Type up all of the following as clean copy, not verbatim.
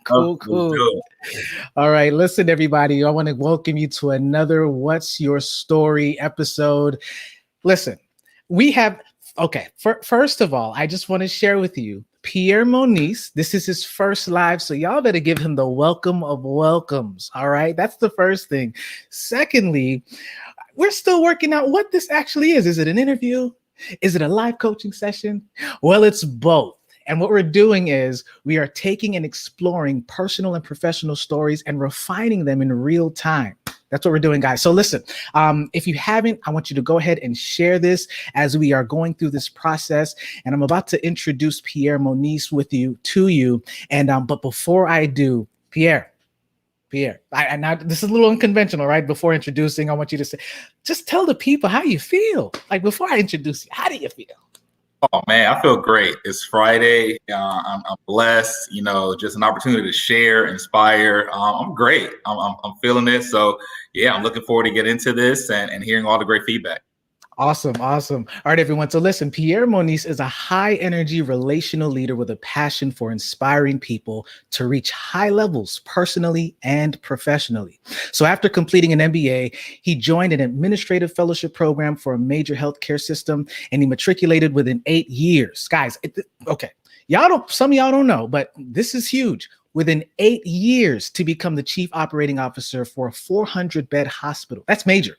Oh, let's Cool. do All right, listen, everybody. I want to welcome you to another What's Your Story episode. Listen, we have, okay, first of all, I just want to share with you Pierre Moniz. This is his first live, so y'all better give him the welcome of welcomes. All right, that's the first thing. Secondly, we're still working out what this actually is. Is it an interview? Is it a live coaching session? Well, it's both. And what we're doing is we are taking and exploring personal and professional stories and refining them in real time. That's what we're doing, guys. So listen, if you haven't, I want you to go ahead and share this as we are going through this process. And I'm about to introduce Pierre Moniz to you. And but before I do, Pierre, I now this is a little unconventional, right? Before introducing, I want you to just tell the people how you feel. Like before I introduce you, how do you feel? Oh man, I feel great. It's Friday. I'm blessed. Just an opportunity to share, inspire. I'm great. I'm feeling it. So yeah, I'm looking forward to get into this and hearing all the great feedback. Awesome. All right, everyone. So listen, Pierre Moniz is a high energy relational leader with a passion for inspiring people to reach high levels personally and professionally. So after completing an MBA, he joined an administrative fellowship program for a major healthcare system, and he matriculated within 8 years. Guys, okay. Some of y'all don't know, but this is huge. Within 8 years to become the chief operating officer for a 400-bed hospital. That's major.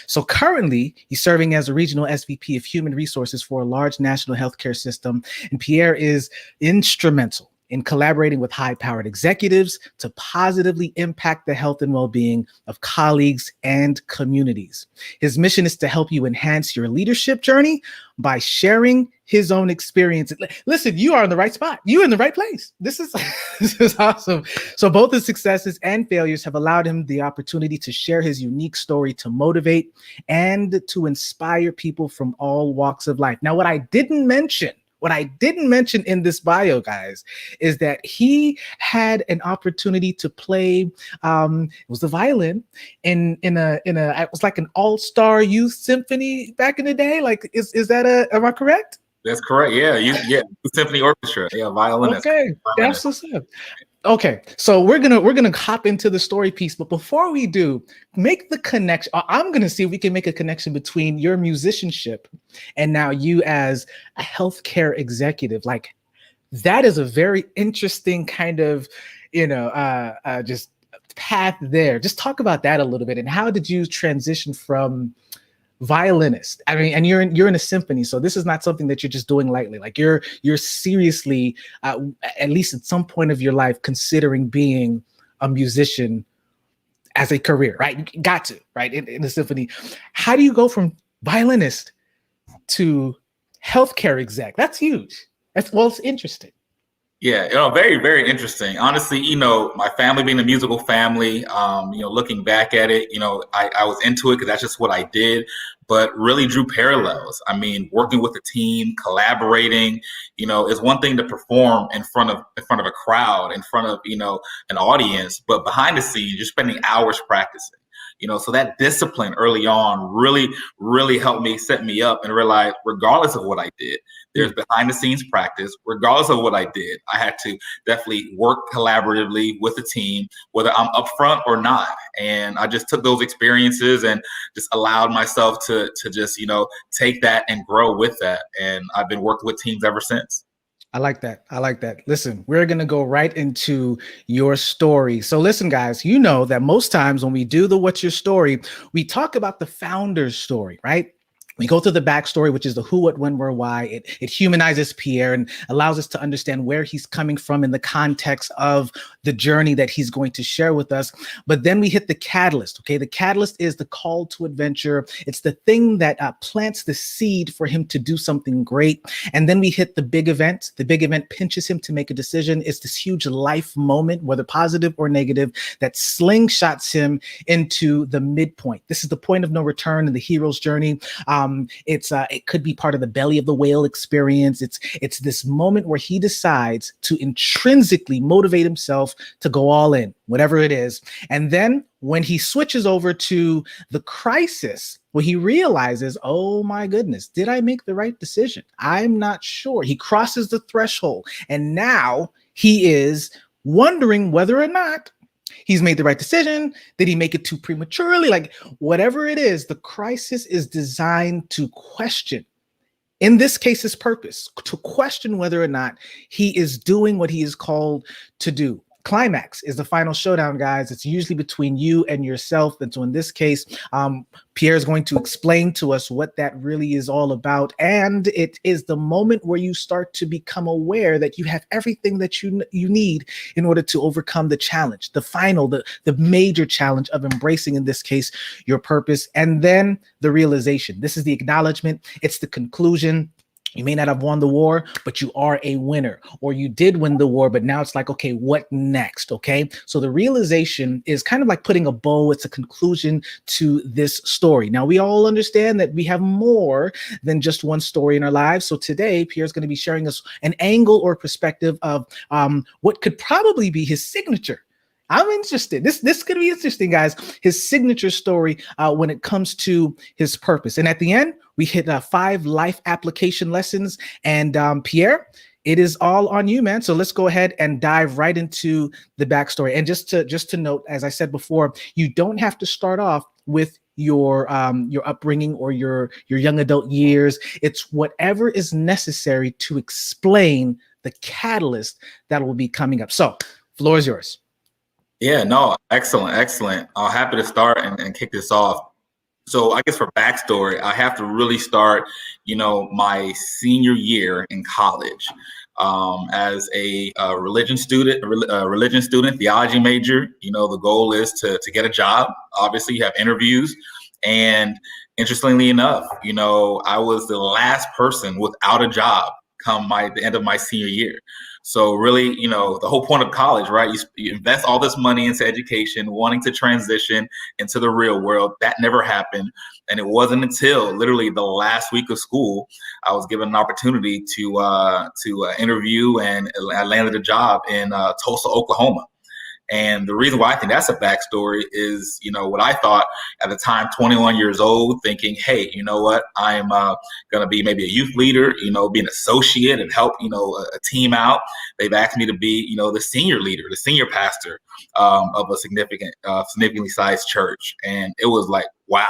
So currently, he's serving as a regional SVP of human resources for a large national healthcare system. And Pierre is instrumental in collaborating with high-powered executives to positively impact the health and well-being of colleagues and communities. His mission is to help you enhance your leadership journey by sharing his own experiences. Listen, you are in the right spot. You're in the right place. This is awesome. So both his successes and failures have allowed him the opportunity to share his unique story to motivate and to inspire people from all walks of life. Now, what I didn't mention in this bio, guys, is that he had an opportunity to play. It was the violin in a. It was like an all-star youth symphony back in the day. Like, is that am I correct? That's correct. Yeah. Symphony orchestra. Yeah, violinist. Okay, that's what's up. Okay, so we're gonna hop into the story piece, but before we do, make the connection. I'm gonna see if we can make a connection between your musicianship and now you as a healthcare executive. Like, that is a very interesting kind of, just path there. Just talk about that a little bit, and how did you transition from violinist? I mean, and you're in a symphony, so this is not something that you're just doing lightly. Like you're seriously, at least at some point of your life, considering being a musician as a career, right? You got to, right, in the symphony. How do you go from violinist to healthcare exec? That's huge. It's interesting. Yeah, very, very interesting. Honestly, my family being a musical family, looking back at it, I was into it because that's just what I did, but really drew parallels. I mean, working with a team, collaborating, is one thing to perform in front of a crowd, in front of, an audience, but behind the scenes, you're spending hours practicing. So that discipline early on really, really helped me set me up and realize, regardless of what I did, there's behind the scenes practice. Regardless of what I did, I had to definitely work collaboratively with the team, whether I'm upfront or not. And I just took those experiences and just allowed myself to just, take that and grow with that. And I've been working with teams ever since. I like that. Listen, we're going to go right into your story. So listen, guys, you know that most times when we do the What's Your Story, we talk about the founder's story, right? We go through the backstory, which is the who, what, when, where, why. It humanizes Pierre and allows us to understand where he's coming from in the context of the journey that he's going to share with us. But then we hit the catalyst, okay? The catalyst is the call to adventure. It's the thing that plants the seed for him to do something great. And then we hit the big event. The big event pinches him to make a decision. It's this huge life moment, whether positive or negative, that slingshots him into the midpoint. This is the point of no return in the hero's journey. It could be part of the belly of the whale experience. It's this moment where he decides to intrinsically motivate himself to go all in, whatever it is. And then when he switches over to the crisis, where he realizes, oh my goodness, did I make the right decision? I'm not sure. He crosses the threshold, and now he is wondering whether or not he's made the right decision. Did he make it too prematurely? Like, whatever it is, the crisis is designed to question, in this case, his purpose, to question whether or not he is doing what he is called to do. Climax is the final showdown, guys. It's usually between you and yourself. And so in this case, Pierre is going to explain to us what that really is all about. And it is the moment where you start to become aware that you have everything that you need in order to overcome the challenge, the major challenge of embracing, in this case, your purpose. And then the realization. This is the acknowledgement. It's the conclusion. You may not have won the war, but you are a winner, or you did win the war, but now it's like, okay, what next? Okay. So the realization is kind of like putting a bow. It's a conclusion to this story. Now, we all understand that we have more than just one story in our lives. So today, Pierre's going to be sharing us an angle or perspective of what could probably be his signature. I'm interested. This is going to be interesting, guys. His signature story when it comes to his purpose. And at the end, we hit 5 life application lessons. And Pierre, it is all on you, man. So let's go ahead and dive right into the backstory. And just to note, as I said before, you don't have to start off with your upbringing or your young adult years. It's whatever is necessary to explain the catalyst that will be coming up. So, floor is yours. Yeah, no, excellent. I'm happy to start and kick this off. So I guess for backstory, I have to really start, my senior year in college as a religion student, theology major. The goal is to get a job. Obviously, you have interviews. And interestingly enough, I was the last person without a job come the end of my senior year. So really, the whole point of college, right? You invest all this money into education, wanting to transition into the real world. That never happened. And it wasn't until literally the last week of school, I was given an opportunity to interview, and I landed a job in Tulsa, Oklahoma. And the reason why I think that's a backstory is, what I thought at the time, 21 years old, thinking, hey, you know what, I'm going to be maybe a youth leader, be an associate and help, a team out. They've asked me to be, the senior leader, the senior pastor of a significantly sized church. And it was like, wow.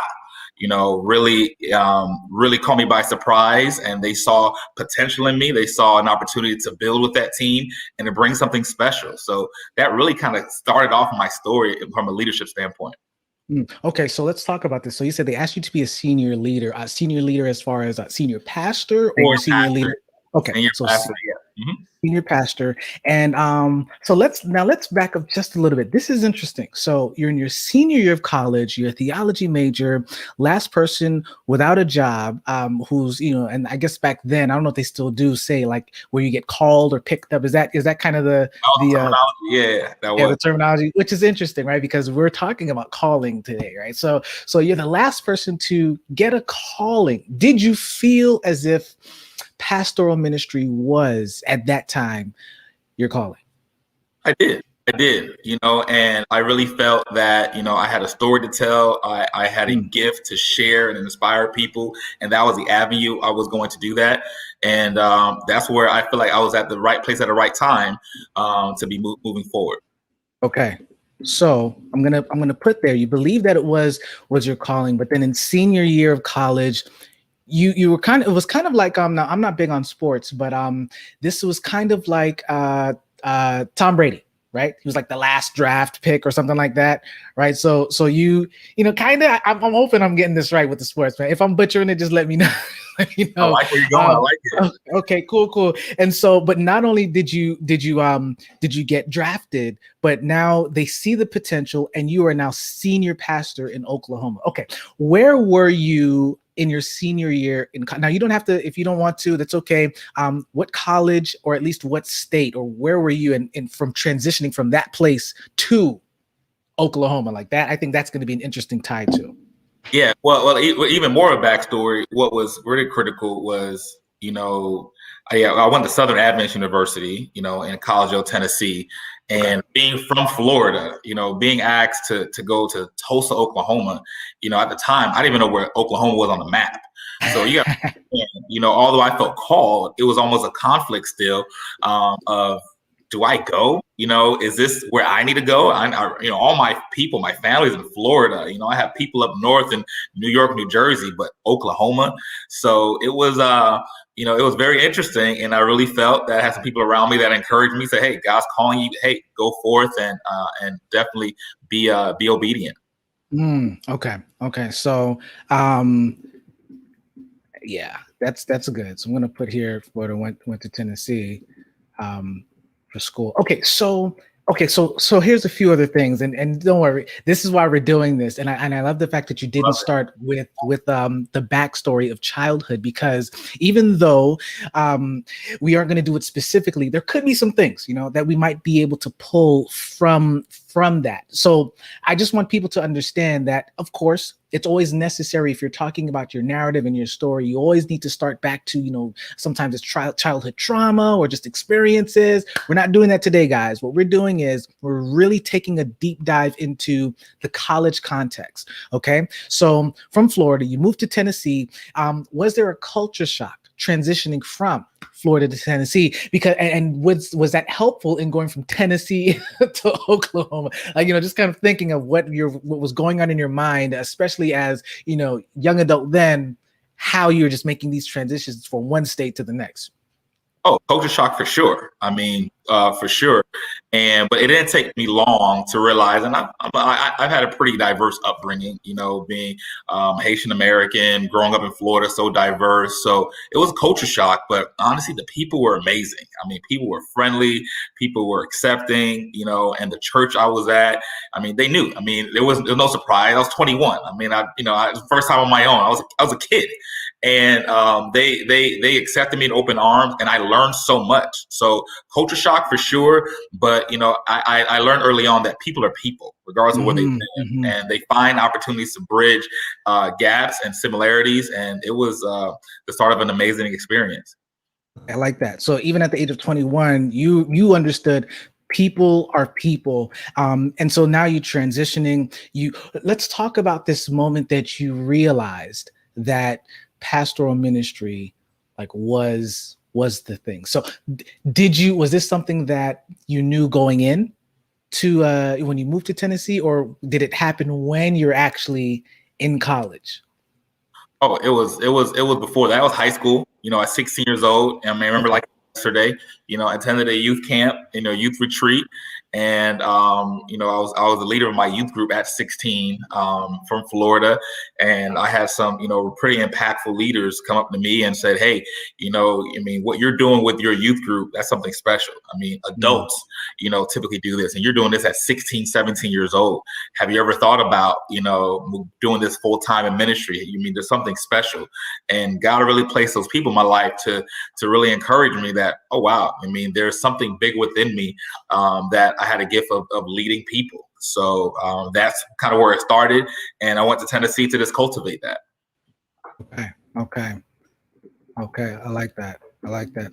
Really caught me by surprise, and they saw potential in me. They saw an opportunity to build with that team and to bring something special. So that really kind of started off my story from a leadership standpoint. Okay, so let's talk about this. So you said they asked you to be a senior leader as far as a senior pastor or senior leader? Okay, senior pastor, yeah. Mm-hmm. Senior pastor. And so let's back up just a little bit. This is interesting. So you're in your senior year of college, you're a theology major, last person without a job, who's, and I guess back then, I don't know if they still do say like where you get called or picked up. Is that kind of the terminology, which is interesting, right? Because we're talking about calling today, right? So you're the last person to get a calling. Did you feel as if pastoral ministry was at that time your calling? I did, and I really felt that, I had a story to tell. I had a gift to share and inspire people, and that was the avenue I was going to do that. And that's where I feel like I was at the right place at the right time to be moving forward. Okay. So I'm gonna put there, you believe that it was your calling, but then in senior year of college, you were it was kind of like now I'm not big on sports, but this was kind of like Tom Brady, right? He was like the last draft pick or something like that, right? So you kind of, I'm hoping I'm getting this right with the sports, man. If I'm butchering it, just let me know. I like where you're going. I like it. Okay, cool. And so, but not only did you get drafted, but now they see the potential, and you are now senior pastor in Oklahoma. Okay, where were you in your senior year? Now you don't have to, if you don't want to, that's okay. What college, or at least what state, or where were you in from transitioning from that place to Oklahoma like that? I think that's going to be an interesting tie too. Yeah, well, even more of a backstory. What was really critical was, I went to Southern Adventist University, in Collegeville, Tennessee, and being from Florida, being asked to go to Tulsa, Oklahoma, at the time, I didn't even know where Oklahoma was on the map. So you got, although I felt called, it was almost a conflict still of, do I go? is this where I need to go? All my people, my family's in Florida. I have people up north in New York, New Jersey, but Oklahoma. So it was, it was very interesting, and I really felt that I had some people around me that encouraged me, say, "Hey, God's calling you. Hey, go forth and definitely be obedient." Okay. So, yeah, that's good. So I'm gonna put here Florida went to Tennessee for school. So here's a few other things, and don't worry, this is why we're doing this, and I love the fact that you didn't start with the backstory of childhood, because even though we aren't going to do it specifically, there could be some things that we might be able to pull from that. So I just want people to understand that, of course, it's always necessary if you're talking about your narrative and your story. You always need to start back to, sometimes it's childhood trauma or just experiences. We're not doing that today, guys. What we're doing is we're really taking a deep dive into the college context. Okay. So from Florida, you moved to Tennessee. Was there a culture shock transitioning from Florida to Tennessee? Because and was that helpful in going from Tennessee to Oklahoma? Just kind of thinking of what was going on in your mind, especially as young adult then, how you're just making these transitions from one state to the next. Oh, culture shock for sure. For sure. But it didn't take me long to realize, and I've had a pretty diverse upbringing, being Haitian American, growing up in Florida, so diverse. So it was a culture shock, but honestly, the people were amazing. People were friendly, people were accepting, and the church I was at, they knew. There was no surprise. I was 21. First time on my own. I was a kid. And they accepted me in open arms, and I learned so much. So culture shock for sure, but I learned early on that people are people, regardless of where they've been, and they find opportunities to bridge gaps and similarities. And it was the start of an amazing experience. I like that. So even at the age of 21, you understood people are people, and so now you're transitioning. Let's talk about this moment that you realized that pastoral ministry was the thing. So was this something that you knew going in to when you moved to Tennessee, or did it happen when you're actually in college? Oh, it was before that. I was high school, at 16 years old. And I remember like yesterday, I attended a youth camp, youth retreat. And, I was the leader of my youth group at 16 from Florida. And I had some, pretty impactful leaders come up to me and said, "Hey, what you're doing with your youth group, that's something special. Adults, typically do this, and you're doing this at 16, 17 years old. Have you ever thought about, doing this full time in ministry? There's something special." And God really placed those people in my life to really encourage me that, oh, wow, there's something big within me that I had a gift of leading people. So that's kind of where it started. And I went to Tennessee to just cultivate that. Okay. I like that.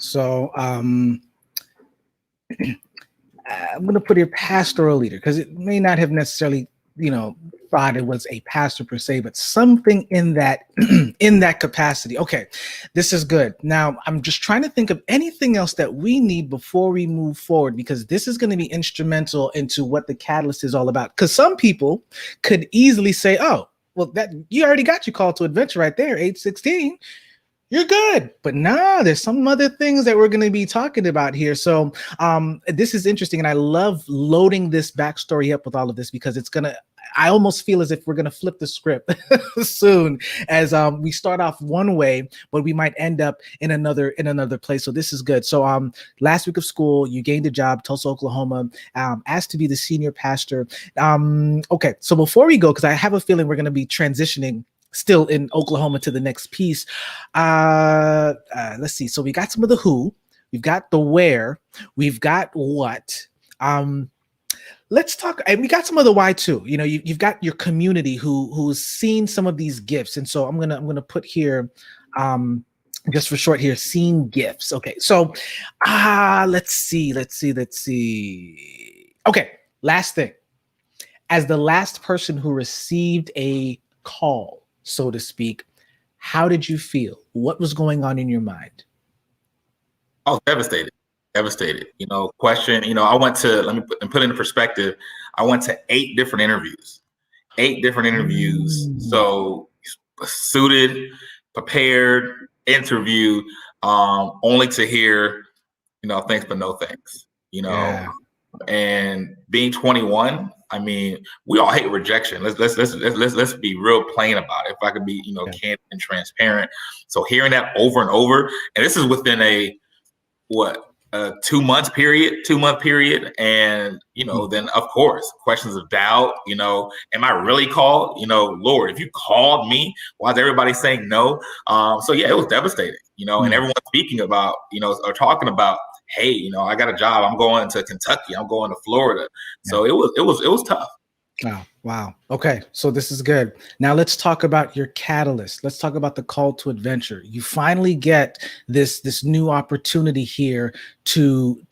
So I'm going to put here pastoral leader, because it may not have necessarily, thought it was a pastor per se, but something in that in that capacity. Okay, this is good. Now I'm just trying to think of anything else that we need before we move forward, because this is going to be instrumental into what the catalyst is all about. Because some people could easily say, "Oh, well, that you already got your call to adventure right there, age 16. You're good." But nah, there's some other things that we're going to be talking about here. So this is interesting. And I love loading this backstory up with all of this, because I almost feel as if we're going to flip the script soon, as we start off one way, but we might end up in another place. So this is good. So last week of school, you gained a job, Tulsa, Oklahoma, asked to be the senior pastor. Okay, so before we go, because I have a feeling we're going to be transitioning still in Oklahoma to the next piece. Let's see. So we got some of the who, we've got the where, we've got what. Let's talk, and we got some of the why too. You've got your community who's seen some of these gifts, and so I'm gonna put here, just for short here, seen gifts. Okay, so let's see. Okay, last thing. As the last person who received a call, so to speak, how did you feel? What was going on in your mind? I was devastated. devastated. Question. I went to let me put it into perspective. I went to 8 different interviews. 8 different interviews. So suited, prepared, interview, only to hear, thanks but no thanks. Yeah. And being 21, I mean, we all hate rejection. Let's be real plain about it. If I could be, candid and transparent. So hearing that over and over, and this is within a 2 month period, and then of course questions of doubt. Am I really called? Lord, if you called me, why is everybody saying no? So yeah, it was devastating. And everyone's speaking about, or talking about, hey, I got a job. I'm going to Kentucky. I'm going to Florida. Yeah. So it was tough. Wow. Okay. So this is good. Now let's talk about your catalyst. Let's talk about the call to adventure. You finally get this new opportunity here to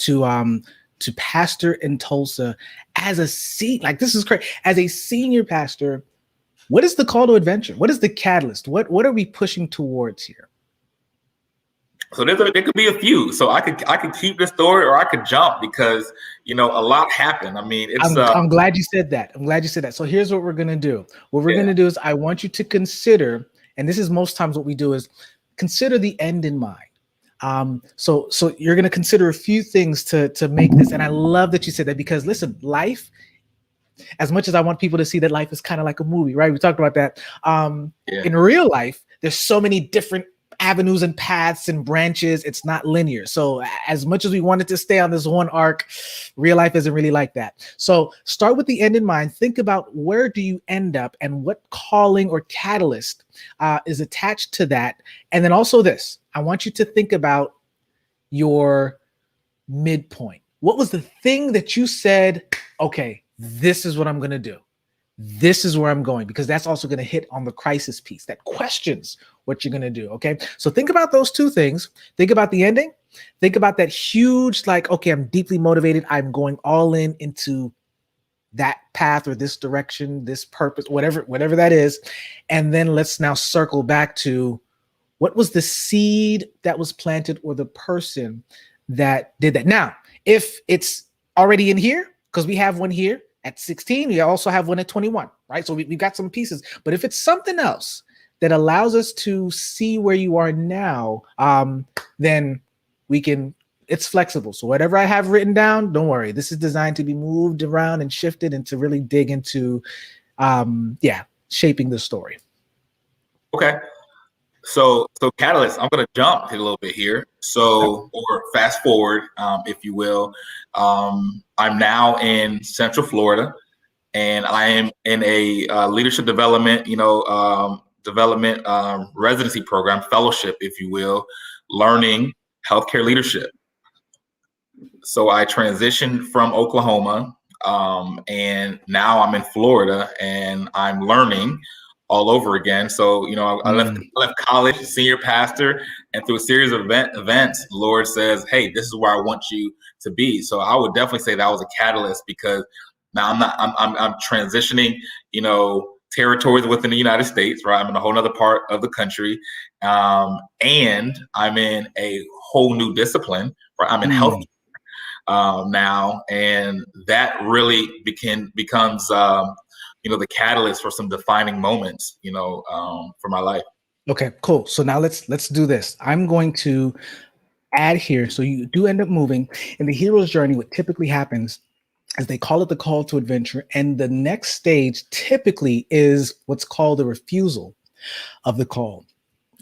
pastor in Tulsa as this is great. As a senior pastor, what is the call to adventure? What is the catalyst? What are we pushing towards here? So there could be a few. So I could keep the story, or I could jump, because a lot happened. I mean, I'm glad you said that. So here's what we're gonna do. What we're gonna do is, I want you to consider, and this is most times what we do, is consider the end in mind. So you're gonna consider a few things to make this. And I love that you said that, because listen, life, as much as I want people to see that life is kind of like a movie, right? We talked about that. In real life, there's so many different avenues and paths and branches. It's not linear. So as much as we wanted to stay on this one arc, real life isn't really like that. So start with the end in mind. Think about, where do you end up, and what calling or catalyst is attached to that. And then also this, I want you to think about your midpoint. What was the thing that you said, okay, this is what I'm going to do. This is where I'm going, because that's also going to hit on the crisis piece that questions what you're going to do. Okay. So think about those two things. Think about the ending. Think about that huge, okay, I'm deeply motivated. I'm going all into that path, or this direction, this purpose, whatever that is. And then let's now circle back to, what was the seed that was planted, or the person that did that? Now, if it's already in here, because we have one here at 16, we also have one at 21, right? So we've got some pieces. But if it's something else that allows us to see where you are now, then it's flexible. So whatever I have written down, don't worry. This is designed to be moved around and shifted, and to really dig into, shaping the story. Okay. So catalyst, I'm going to jump a little bit here. So, or fast forward, if you will. I'm now in Central Florida, and I am in a leadership development, residency program, fellowship, if you will, learning healthcare leadership. So I transitioned from Oklahoma, and now I'm in Florida, and I'm learning all over again. So, I left college, senior pastor, and through a series of events, the Lord says, hey, this is where I want you to be. So I would definitely say that was a catalyst, because now I'm transitioning, territories within the United States, right? I'm in a whole nother part of the country. And I'm in a whole new discipline, right? I'm in health now. And that really becomes, the catalyst for some defining moments, for my life. Okay, cool. So now let's do this. I'm going to add here. So you do end up moving in the hero's journey. What typically happens is they call it the call to adventure. And the next stage typically is what's called the refusal of the call.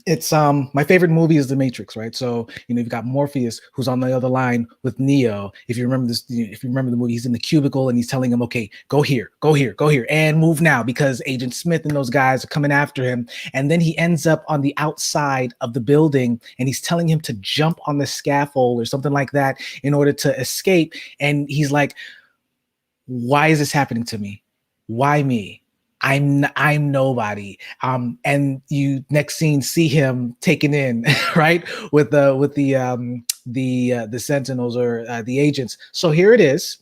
It's my favorite movie is The Matrix, right? So, you've got Morpheus, who's on the other line with Neo. If you remember this, if you remember the movie, he's in the cubicle and he's telling him, okay, go here, and move now, because Agent Smith and those guys are coming after him. And then he ends up on the outside of the building, and he's telling him to jump on the scaffold or something like that in order to escape. And he's like, why is this happening to me? Why me? I'm nobody. And you next scene see him taken in, right, with the sentinels, or the agents. So here it is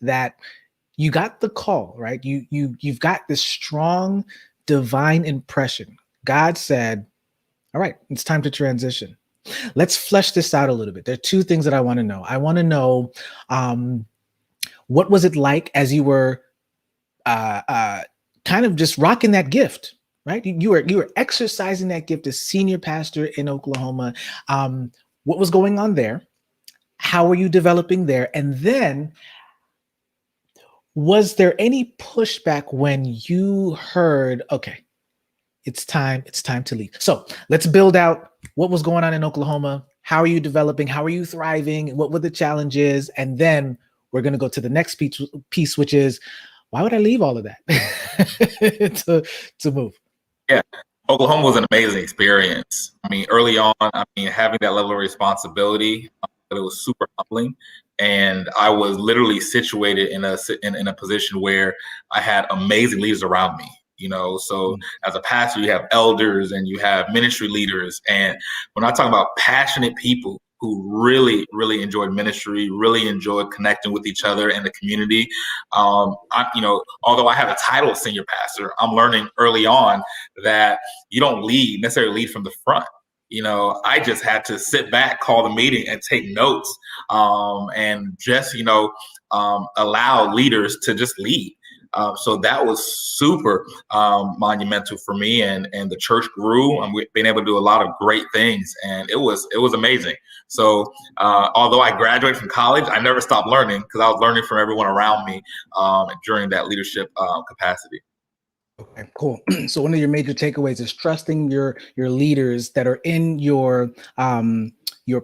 that you got the call, right? You've got this strong divine impression. God said, all right, it's time to transition. Let's flesh this out a little bit. There are two things that I want to know. I want to know what was it like as you were kind of just rocking that gift, right? You were exercising that gift as senior pastor in Oklahoma. What was going on there? How were you developing there? And then, was there any pushback when you heard, okay, it's time to leave? So let's build out what was going on in Oklahoma. How are you developing? How are you thriving? What were the challenges? And then we're going to go to the next piece, which is, why would I leave all of that to move? Yeah, Oklahoma was an amazing experience. I mean, early on, having that level of responsibility, but it was super humbling. And I was literally situated in a position where I had amazing leaders around me. So as a pastor, you have elders and you have ministry leaders. And when I talk about passionate people who really, really enjoyed ministry, really enjoyed connecting with each other and the community, although I have a title of senior pastor, I'm learning early on that you don't necessarily lead from the front. I just had to sit back, call the meeting, and take notes, and just allow leaders to just lead. So that was super monumental for me, and the church grew, and we've been able to do a lot of great things, and it was amazing. So although I graduated from college, I never stopped learning, because I was learning from everyone around me during that leadership capacity. Okay, cool. So one of your major takeaways is trusting your leaders that are in your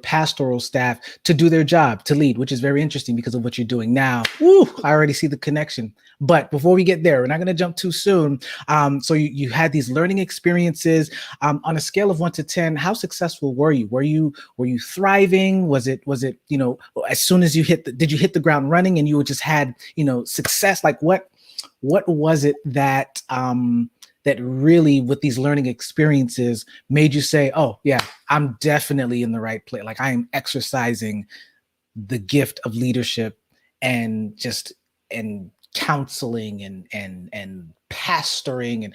pastoral staff to do their job, to lead, which is very interesting because of what you're doing now. Woo, I already see the connection. But before we get there, we're not going to jump too soon. So you had these learning experiences. On a scale of 1 to 10, how successful were you? Were you thriving? Was it as soon as did you hit the ground running and you just had success? Like what was it that that really, with these learning experiences, made you say, oh yeah, I'm definitely in the right place. Like I am exercising the gift of leadership and counseling and pastoring, and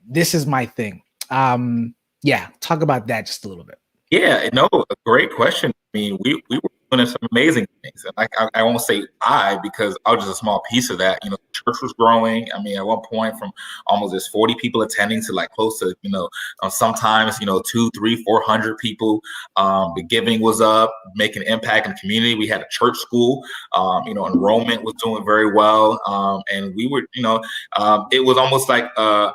this is my thing. Talk about that just a little bit. Yeah, no, a great question. I mean, we were doing some amazing things. And I won't say because I was just a small piece of that. The church was growing. I mean, at one point from almost there's 40 people attending to like close to, sometimes, 200, 300, 400 people. The giving was up, making an impact in the community. We had a church school, enrollment was doing very well. And we were, it was almost like, a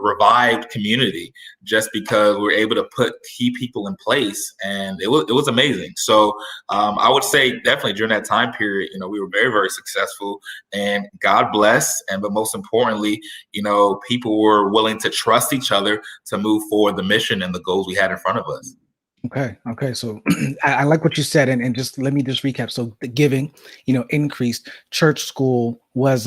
revived community, just because we were able to put key people in place, and it was amazing. So I would say definitely during that time period, we were very, very successful, and God bless. But most importantly, people were willing to trust each other to move forward the mission and the goals we had in front of us. Okay. So I like what you said, and just let me just recap. So the giving, increased. Church school was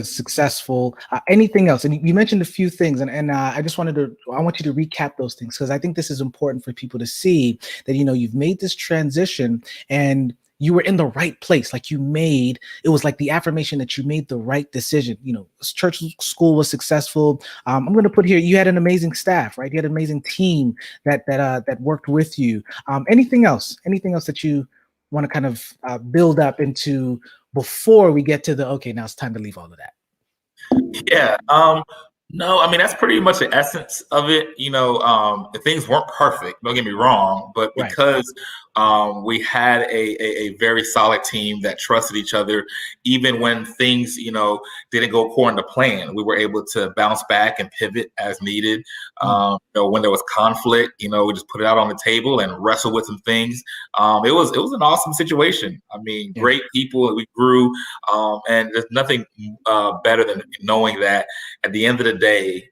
successful. Anything else? And you mentioned a few things, and I want you to recap those things, because I think this is important for people to see that you've made this transition and you were in the right place. Like it was like the affirmation that you made the right decision. Church school was successful. I'm going to put here, you had an amazing staff, right? You had an amazing team that worked with you. Anything else that you want to kind of build up into before we get to okay, now it's time to leave all of that? Yeah. No, I mean, that's pretty much the essence of it. Things weren't perfect, don't get me wrong, but because we had a very solid team that trusted each other, even when things, didn't go according to plan, we were able to bounce back and pivot as needed. When there was conflict, we just put it out on the table and wrestle with some things. It was an awesome situation. I mean, great people, we grew, and there's nothing better than knowing that at the end of the day,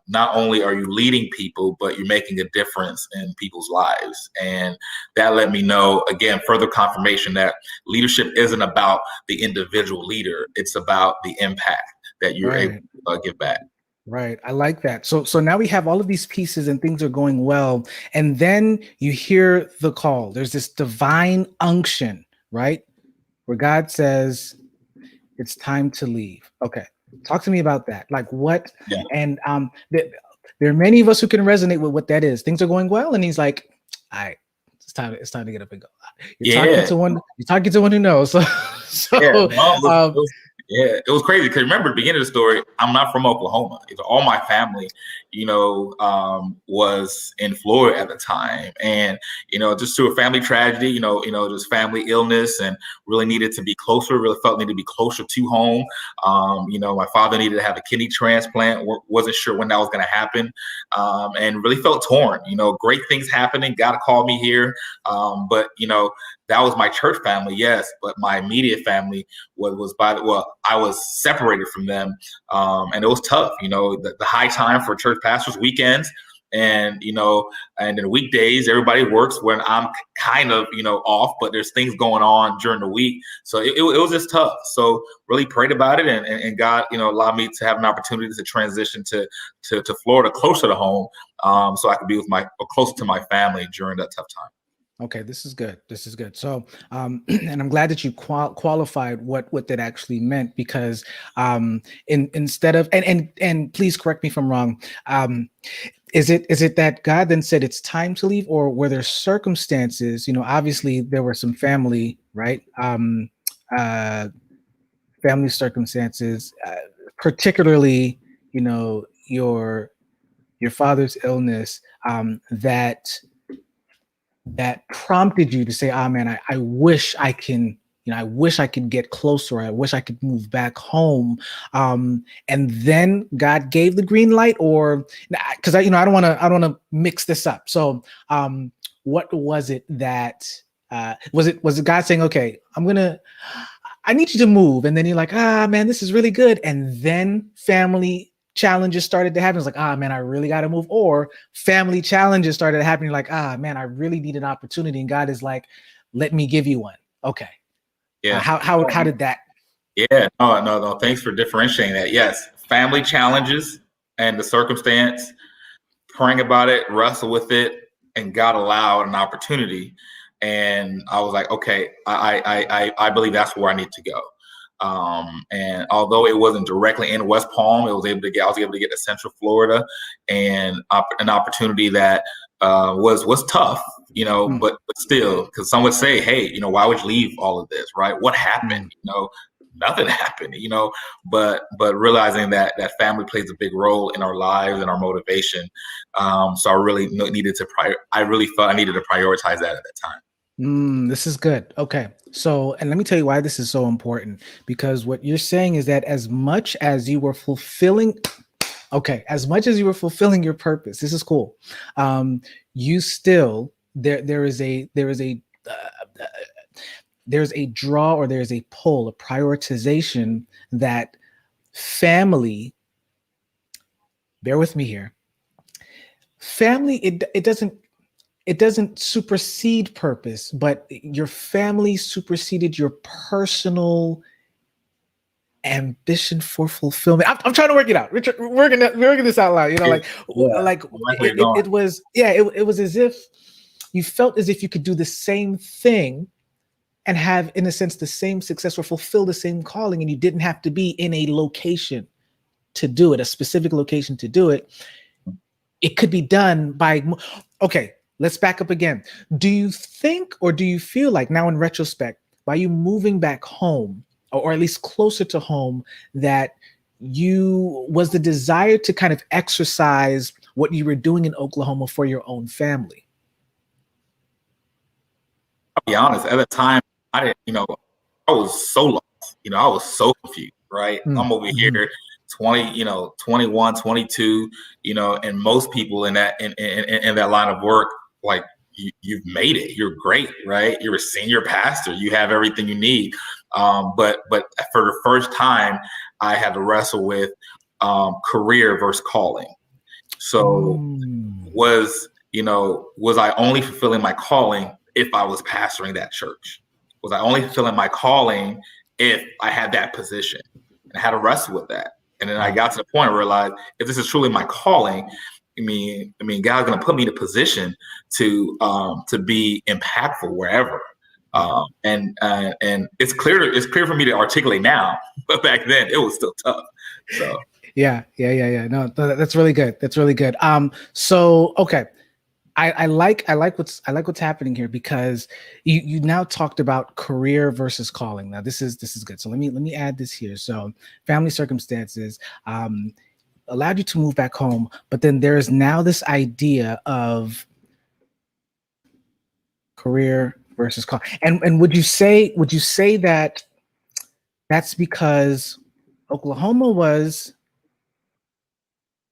not only are you leading people, but you're making a difference in people's lives. And that let me know, again, further confirmation that leadership isn't about the individual leader. It's about the impact that you're able to give back. Right. I like that. So now we have all of these pieces and things are going well. And then you hear the call. There's this divine unction, right? Where God says, it's time to leave. Okay. Talk to me about that. Like what? Yeah. And There are many of us who can resonate with what that is. Things are going well, and he's like, "All right, it's time to get up and go." You're talking Yeah. to one. You're talking to one who knows. Yeah, So, no, it was crazy because remember the beginning of the story. I'm not from Oklahoma. All my family, was in Florida at the time, and just through a family tragedy, just family illness, and really needed to be closer. Really felt needed to be closer to home. My father needed to have a kidney transplant. Wasn't sure when that was going to happen, and really felt torn. Great things happening. God called me here, but that was my church family, yes, but my immediate family I was separated from them, and it was tough. The high time for church pastors, weekends, and and then weekdays, everybody works when I'm kind of off, but there's things going on during the week, so it was just tough. So really prayed about it, and God allowed me to have an opportunity to transition to Florida, closer to home, so I could be with closer to my family during that tough time. Okay, this is good. This is good. So, and I'm glad that you qualified what that actually meant, because instead of and please correct me if I'm wrong. Is it that God then said it's time to leave, or were there circumstances? Obviously there were some family, right? Family circumstances, particularly your father's illness, that prompted you to say, "Ah, man, I wish I can, I wish I could get closer. I wish I could move back home." And then God gave the green light, or because I don't want to mix this up. So, what was it that was it God saying, "Okay, I need you to move," and then you're like, "Ah, man, this is really good," and then family challenges started to happen? It's like, "Ah, man, I really got to move," or family challenges started happening, like, "Ah, man, I really need an opportunity," and God is like, "Let me give you one." Okay. Yeah. How did that? Yeah. No. Thanks for differentiating that. Yes, family challenges and the circumstance, praying about it, wrestle with it, and God allowed an opportunity. And I was like, okay, I believe that's where I need to go. And although it wasn't directly in West Palm, I was able to get to Central Florida, and an opportunity that was tough, but still, because some would say, "Hey, why would you leave all of this, right? What happened?" Nothing happened, but realizing that family plays a big role in our lives and our motivation. So I really needed to I really felt I needed to prioritize that at that time. This is good. Okay. So, and let me tell you why this is so important, because what you're saying is that as much as you were fulfilling your purpose, this is cool. You still, there's a draw, or there's a pull, a prioritization that family, bear with me here. Family, it doesn't supersede purpose, but your family superseded your personal ambition for fulfillment. I'm trying to work it out. Richard, working this out loud. It was as if you felt as if you could do the same thing and have, in a sense, the same success or fulfill the same calling, and you didn't have to be in a location to do it, a specific location to do it. It could be done by, okay, let's back up again. Do you think, or do you feel like now in retrospect, by you moving back home, or at least closer to home, that was the desire to kind of exercise what you were doing in Oklahoma for your own family? I'll be honest, at the time, I didn't, I was so lost, I was so confused, right? I'm over here 21, 22, and most people in that line of work, like, you've made it, you're great, right? You're a senior pastor, you have everything you need. But for the first time, I had to wrestle with career versus calling. So was I only fulfilling my calling if I was pastoring that church? Was I only fulfilling my calling if I had that position? And I had to wrestle with that. And then I got to the point where I realized, if this is truly my calling, I mean, God's going to put me in a position to be impactful wherever. And it's clear for me to articulate now, but back then it was still tough. So Yeah. No, that's really good. That's really good. So okay. I like what's happening here because you now talked about career versus calling. Now this is good. So let me add this here. So family circumstances allowed you to move back home, but then there is now this idea of career versus call. And would you say that that's because Oklahoma was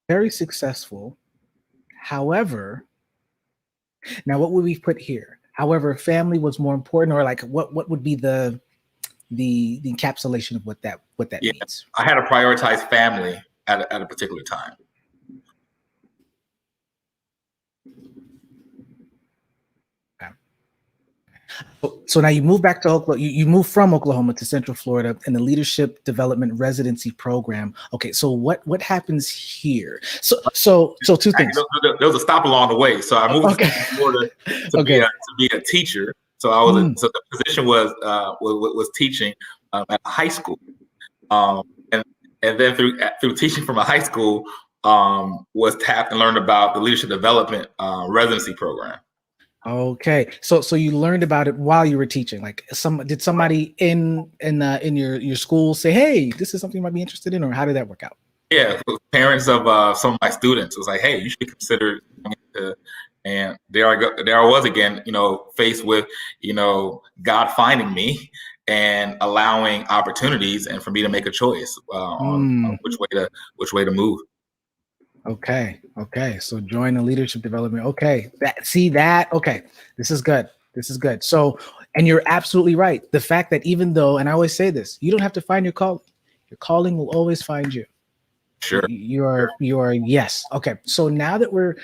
very successful? However, now, what would we put here? However, family was more important, or like what would be the encapsulation of what that Yeah, means? I had to prioritize family at a particular time. Okay. So now you move back to Oklahoma. You move from Oklahoma to Central Florida in the Leadership Development Residency Program. Okay, so what happens here? So two things. There was a stop along the way, so I moved Okay. to Florida to Okay. be a teacher. So so the position was teaching at a high school, um, and then through teaching from a high school, was tapped and learned about the Leadership Development Residency Program. Okay, so you learned about it while you were teaching. Like, did somebody in your school say, "Hey, this is something you might be interested in," or how did that work out? Yeah, so parents of some of my students was like, "Hey, you should consider." And there I go. There I was again, faced with God finding me and allowing opportunities, and for me to make a choice on which way to move. Okay. So join the leadership development. Okay, that. Okay, this is good. This is good. So, and you're absolutely right. The fact that even though, and I always say this, you don't have to find your calling will always find you. Sure. You are yes. Okay. So now that we're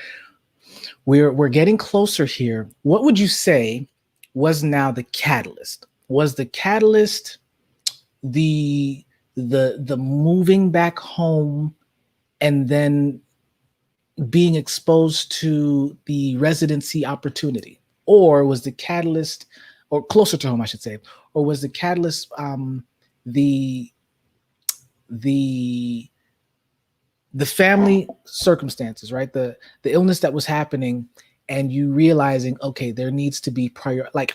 getting closer here, what would you say was now the catalyst? Was the catalyst the moving back home and then being exposed to the residency opportunity, or was the catalyst, or closer to home, I should say, or was the catalyst the the the family circumstances, right? The illness that was happening, and you realizing, okay, there needs to be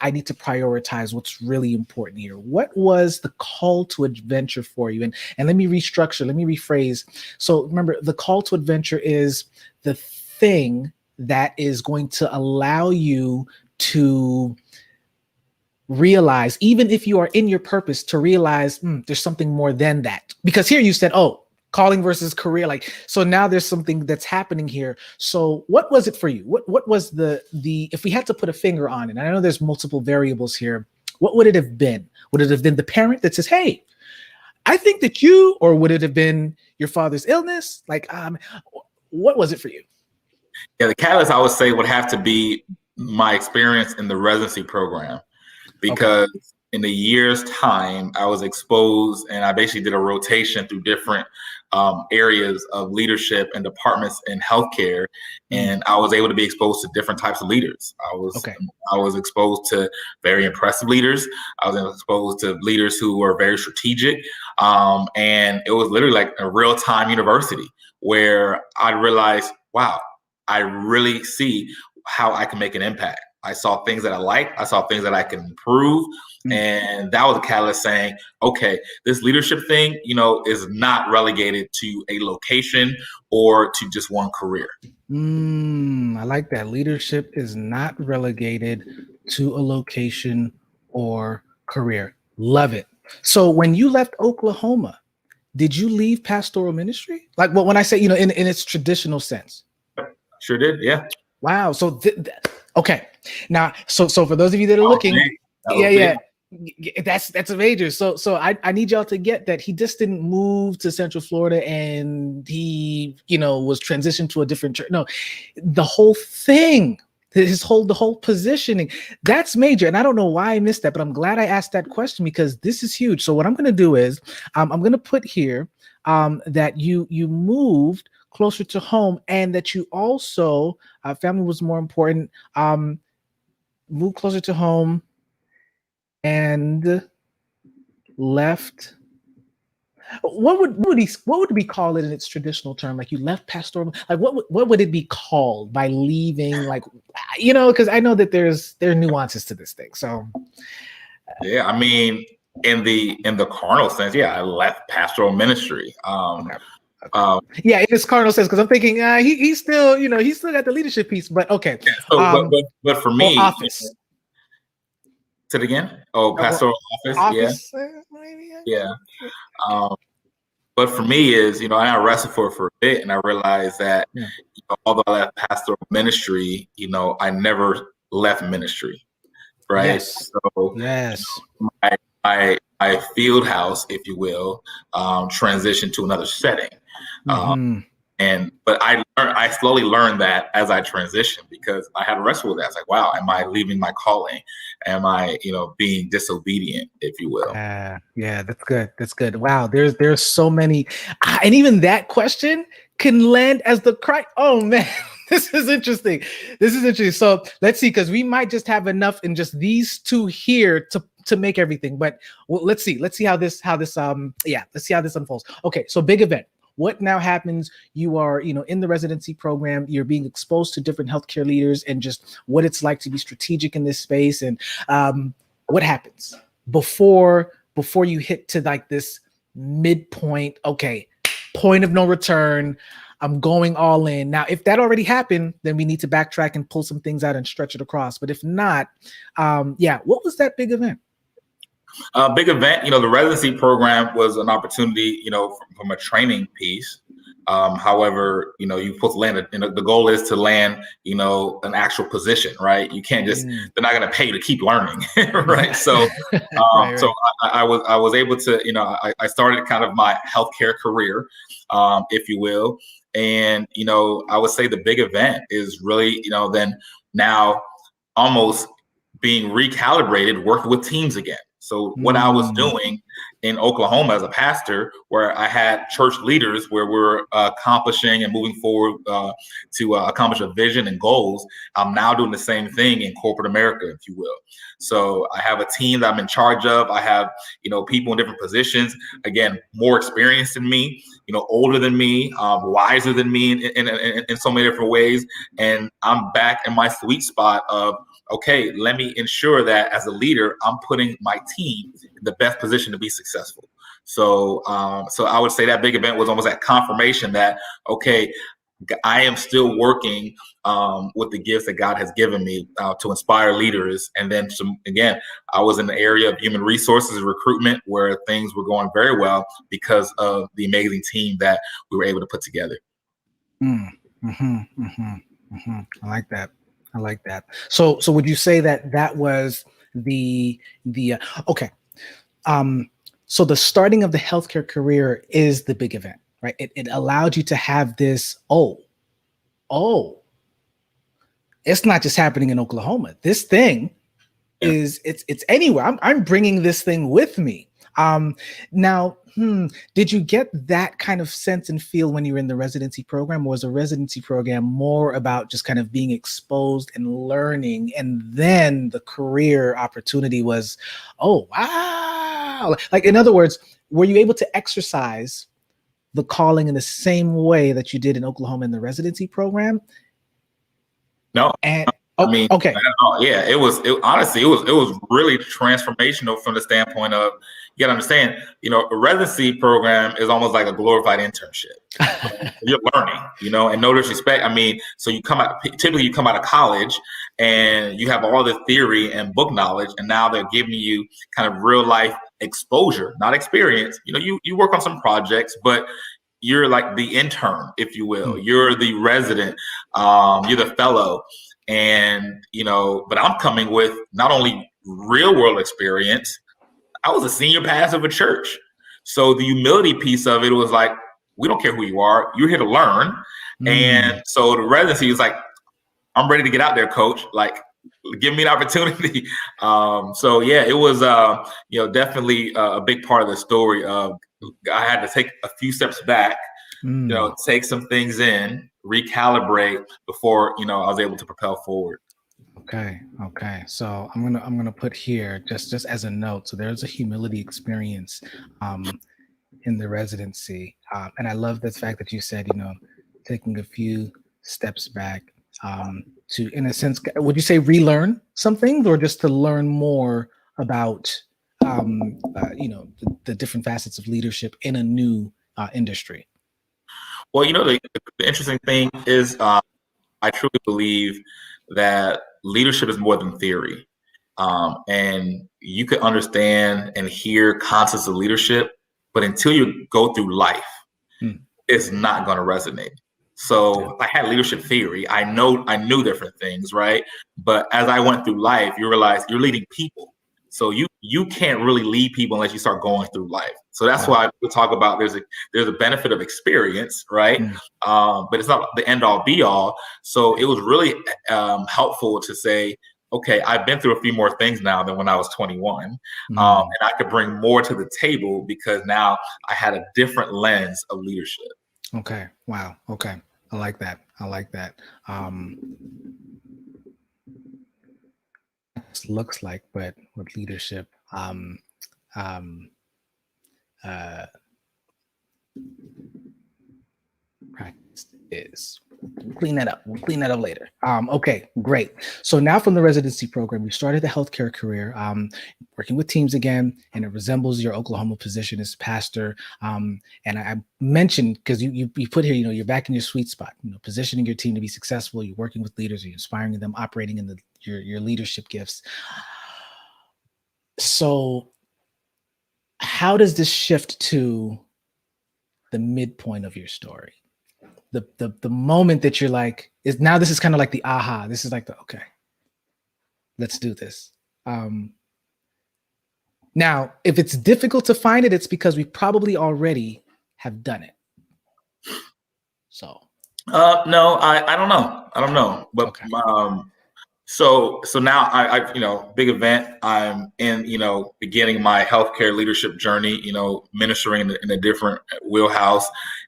I need to prioritize what's really important here. What was the call to adventure for you? And let me restructure, let me rephrase. So remember, the call to adventure is the thing that is going to allow you to realize, even if you are in your purpose, to realize there's something more than that. Because here you said, oh, calling versus career, like, so now there's something that's happening here. So what was it for you? What was the if we had to put a finger on it, and I know there's multiple variables here, what would it have been? Would it have been the parent that says, hey, I think that you, or would it have been your father's illness? Like, what was it for you? Yeah, the catalyst I would say would have to be my experience in the residency program, because in a year's time, I was exposed, and I basically did a rotation through different areas of leadership and departments in healthcare, and I was able to be exposed to different types of leaders. I was exposed to very impressive leaders. I was exposed to leaders who were very strategic, and it was literally like a real-time university where I realized, wow, I really see how I can make an impact. I saw things that I liked. I saw things that I can improve. And that was a catalyst saying, okay, this leadership thing, is not relegated to a location or to just one career. I like that. Leadership is not relegated to a location or career. Love it. So when you left Oklahoma, did you leave pastoral ministry? Like, well, when I say, in its traditional sense. Sure did. Yeah. Wow. So, okay. Now, so for those of you that are looking, that's a major. So I need y'all to get that he just didn't move to Central Florida and he, was transitioned to a different church. No, the whole thing, the whole positioning, that's major. And I don't know why I missed that, but I'm glad I asked that question because this is huge. So what I'm going to do is I'm going to put here that you moved closer to home, and that you also family was more important. Moved closer to home and left What would we call it in its traditional term? Like, you left pastoral, like what would it be called by leaving? Like, because I know that there are nuances to this thing. So Yeah, I mean, in the carnal sense, yeah, I left pastoral ministry. okay. Yeah, in this cardinal sense, because I'm thinking he's still, he's still got the leadership piece, but okay. So, but for Or me, office. say it again. Oh, Or pastoral office. Yeah, office, maybe. yeah. Um, but for me is, I wrestled for a bit, and I realized that, Yeah. although I left pastoral ministry, I never left ministry, right? Yes. So Yes. my field house, if you will, transitioned to another setting. Mhm. But I slowly learned that as I transitioned, because I had to wrestle with that. It's like, wow, am I leaving my calling? Am I, being disobedient, if you will? Yeah, that's good. That's good. Wow, there's so many, and even that question can land as the cry. Oh man, this is interesting. This is interesting. So let's see, because we might just have enough in just these two here to make everything. But let's see. Let's see how this let's see how this unfolds. Okay, so big event. What now happens? You are, in the residency program, you're being exposed to different healthcare leaders and just what it's like to be strategic in this space. And what happens before you hit to like this midpoint? Okay, point of no return. I'm going all in. Now, if that already happened, then we need to backtrack and pull some things out and stretch it across. But if not, what was that big event? Big event, the residency program was an opportunity, from a training piece. However, you're supposed to land the goal is to land, an actual position, right? You can't just, they're not going to pay to keep learning, right? So, Right. so I was able to, I started kind of my healthcare career, if you will. And, I would say the big event is really, then now almost being recalibrated, working with teams again. So what I was doing in Oklahoma as a pastor, where I had church leaders, where we're accomplishing and moving forward to accomplish a vision and goals, I'm now doing the same thing in corporate America, if you will. So I have a team that I'm in charge of. I have, people in different positions, again, more experienced than me, older than me, wiser than me in so many different ways. And I'm back in my sweet spot of, okay, let me ensure that as a leader, I'm putting my team in the best position to be successful. So, so I would say that big event was almost that confirmation that, okay, I am still working with the gifts that God has given me to inspire leaders. And then again, I was in the area of human resources and recruitment, where things were going very well because of the amazing team that we were able to put together. I like that. I like that. So would you say that was the okay? So the starting of the healthcare career is the big event, right? It allowed you to have this. It's not just happening in Oklahoma. This thing is it's anywhere. I'm bringing this thing with me. Now, did you get that kind of sense and feel when you were in the residency program? Or was the residency program more about just kind of being exposed and learning, and then the career opportunity was, oh, wow. Like, in other words, were you able to exercise the calling in the same way that you did in Oklahoma in the residency program? No. And I mean, okay. Yeah, honestly, it was really transformational from the standpoint of, you gotta understand, a residency program is almost like a glorified internship. You're learning, and no disrespect. I mean, so typically you come out of college and you have all the theory and book knowledge, and now they're giving you kind of real life exposure, not experience. You work on some projects, but you're like the intern, if you will. You're the resident, you're the fellow. And, but I'm coming with not only real world experience, I was a senior pastor of a church. So the humility piece of it was like, we don't care who you are, you're here to learn. And so the residency is like, I'm ready to get out there, coach. Like, give me an opportunity. So yeah, it was, definitely a big part of the story of, I had to take a few steps back, take some things in, recalibrate before, I was able to propel forward. Okay. So I'm gonna put here just as a note. So there's a humility experience. in the residency. And I love the fact that you said, you know, taking a few steps back to, in a sense, would you say relearn some things or just to learn more about, you know, the different facets of leadership in a new industry? Well, you know, the interesting thing is I truly believe that leadership is more than theory. And you could understand and hear concepts of leadership, but until you go through life, it's not going to resonate. So I had leadership theory. I knew different things, right? But as I went through life, you realize you're leading people. So you can't really lead people unless you start going through life. So that's why we talk about there's a benefit of experience, right? But it's not the end all be all. So it was really helpful to say, okay, I've been through a few more things now than when I was 21. And I could bring more to the table because now I had a different lens of leadership. Okay. Wow. Okay. I like that. I like that. Looks like, but with leadership, practice is. We'll clean that up. We'll clean that up later. Okay, great. So now from the residency program, you started the healthcare career, working with teams again, and it resembles your Oklahoma position as pastor. And I mentioned, because you put here, you know, you're back in your sweet spot, you know, positioning your team to be successful. You're working with leaders, you're inspiring them, operating in your leadership gifts. So how does this shift to the midpoint of your story? The moment that you're like, this is kind of like the aha. This is like okay, let's do this. Now, if it's difficult to find it, it's because we probably already have done it. So no, I don't know. But okay. So now I you know, big event. I'm in, you know, beginning my healthcare leadership journey, you know, ministering in a different wheelhouse.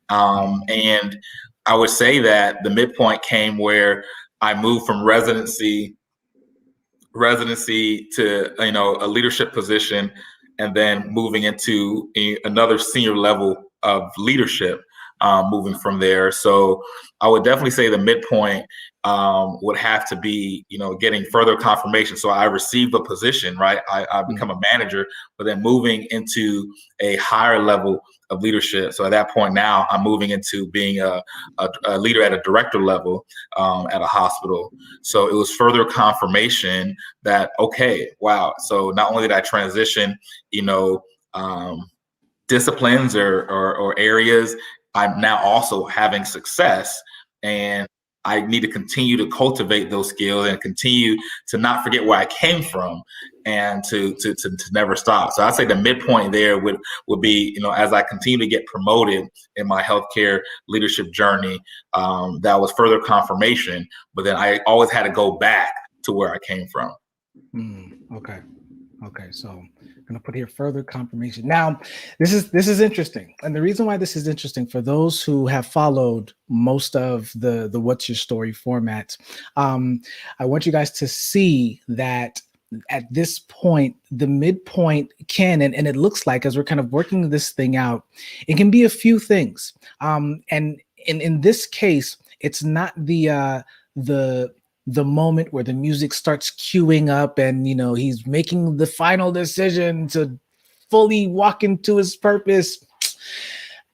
And I would say that the midpoint came where I moved from residency to, you know, a leadership position, and then moving into another senior level of leadership, moving from there. So I would definitely say the midpoint would have to be, you know, getting further confirmation. So I received a position, right? I become a manager, but then moving into a higher level of leadership. So at that point now, I'm moving into being a leader at a director level at a hospital. So it was further confirmation that, okay, wow. So not only did I transition, you know, disciplines or areas, I'm now also having success, and I need to continue to cultivate those skills and continue to not forget where I came from, and to never stop. So I'd say the midpoint there would be, you know, as I continue to get promoted in my healthcare leadership journey, that was further confirmation, but then I always had to go back to where I came from. Okay. So I'm going to put here further confirmation. Now, this is interesting. And the reason why this is interesting for those who have followed most of the What's Your Story format, I want you guys to see that at this point, the midpoint can, and it looks like, as we're kind of working this thing out, it can be a few things. And in this case, it's not the moment where the music starts queuing up and, you know, he's making the final decision to fully walk into his purpose.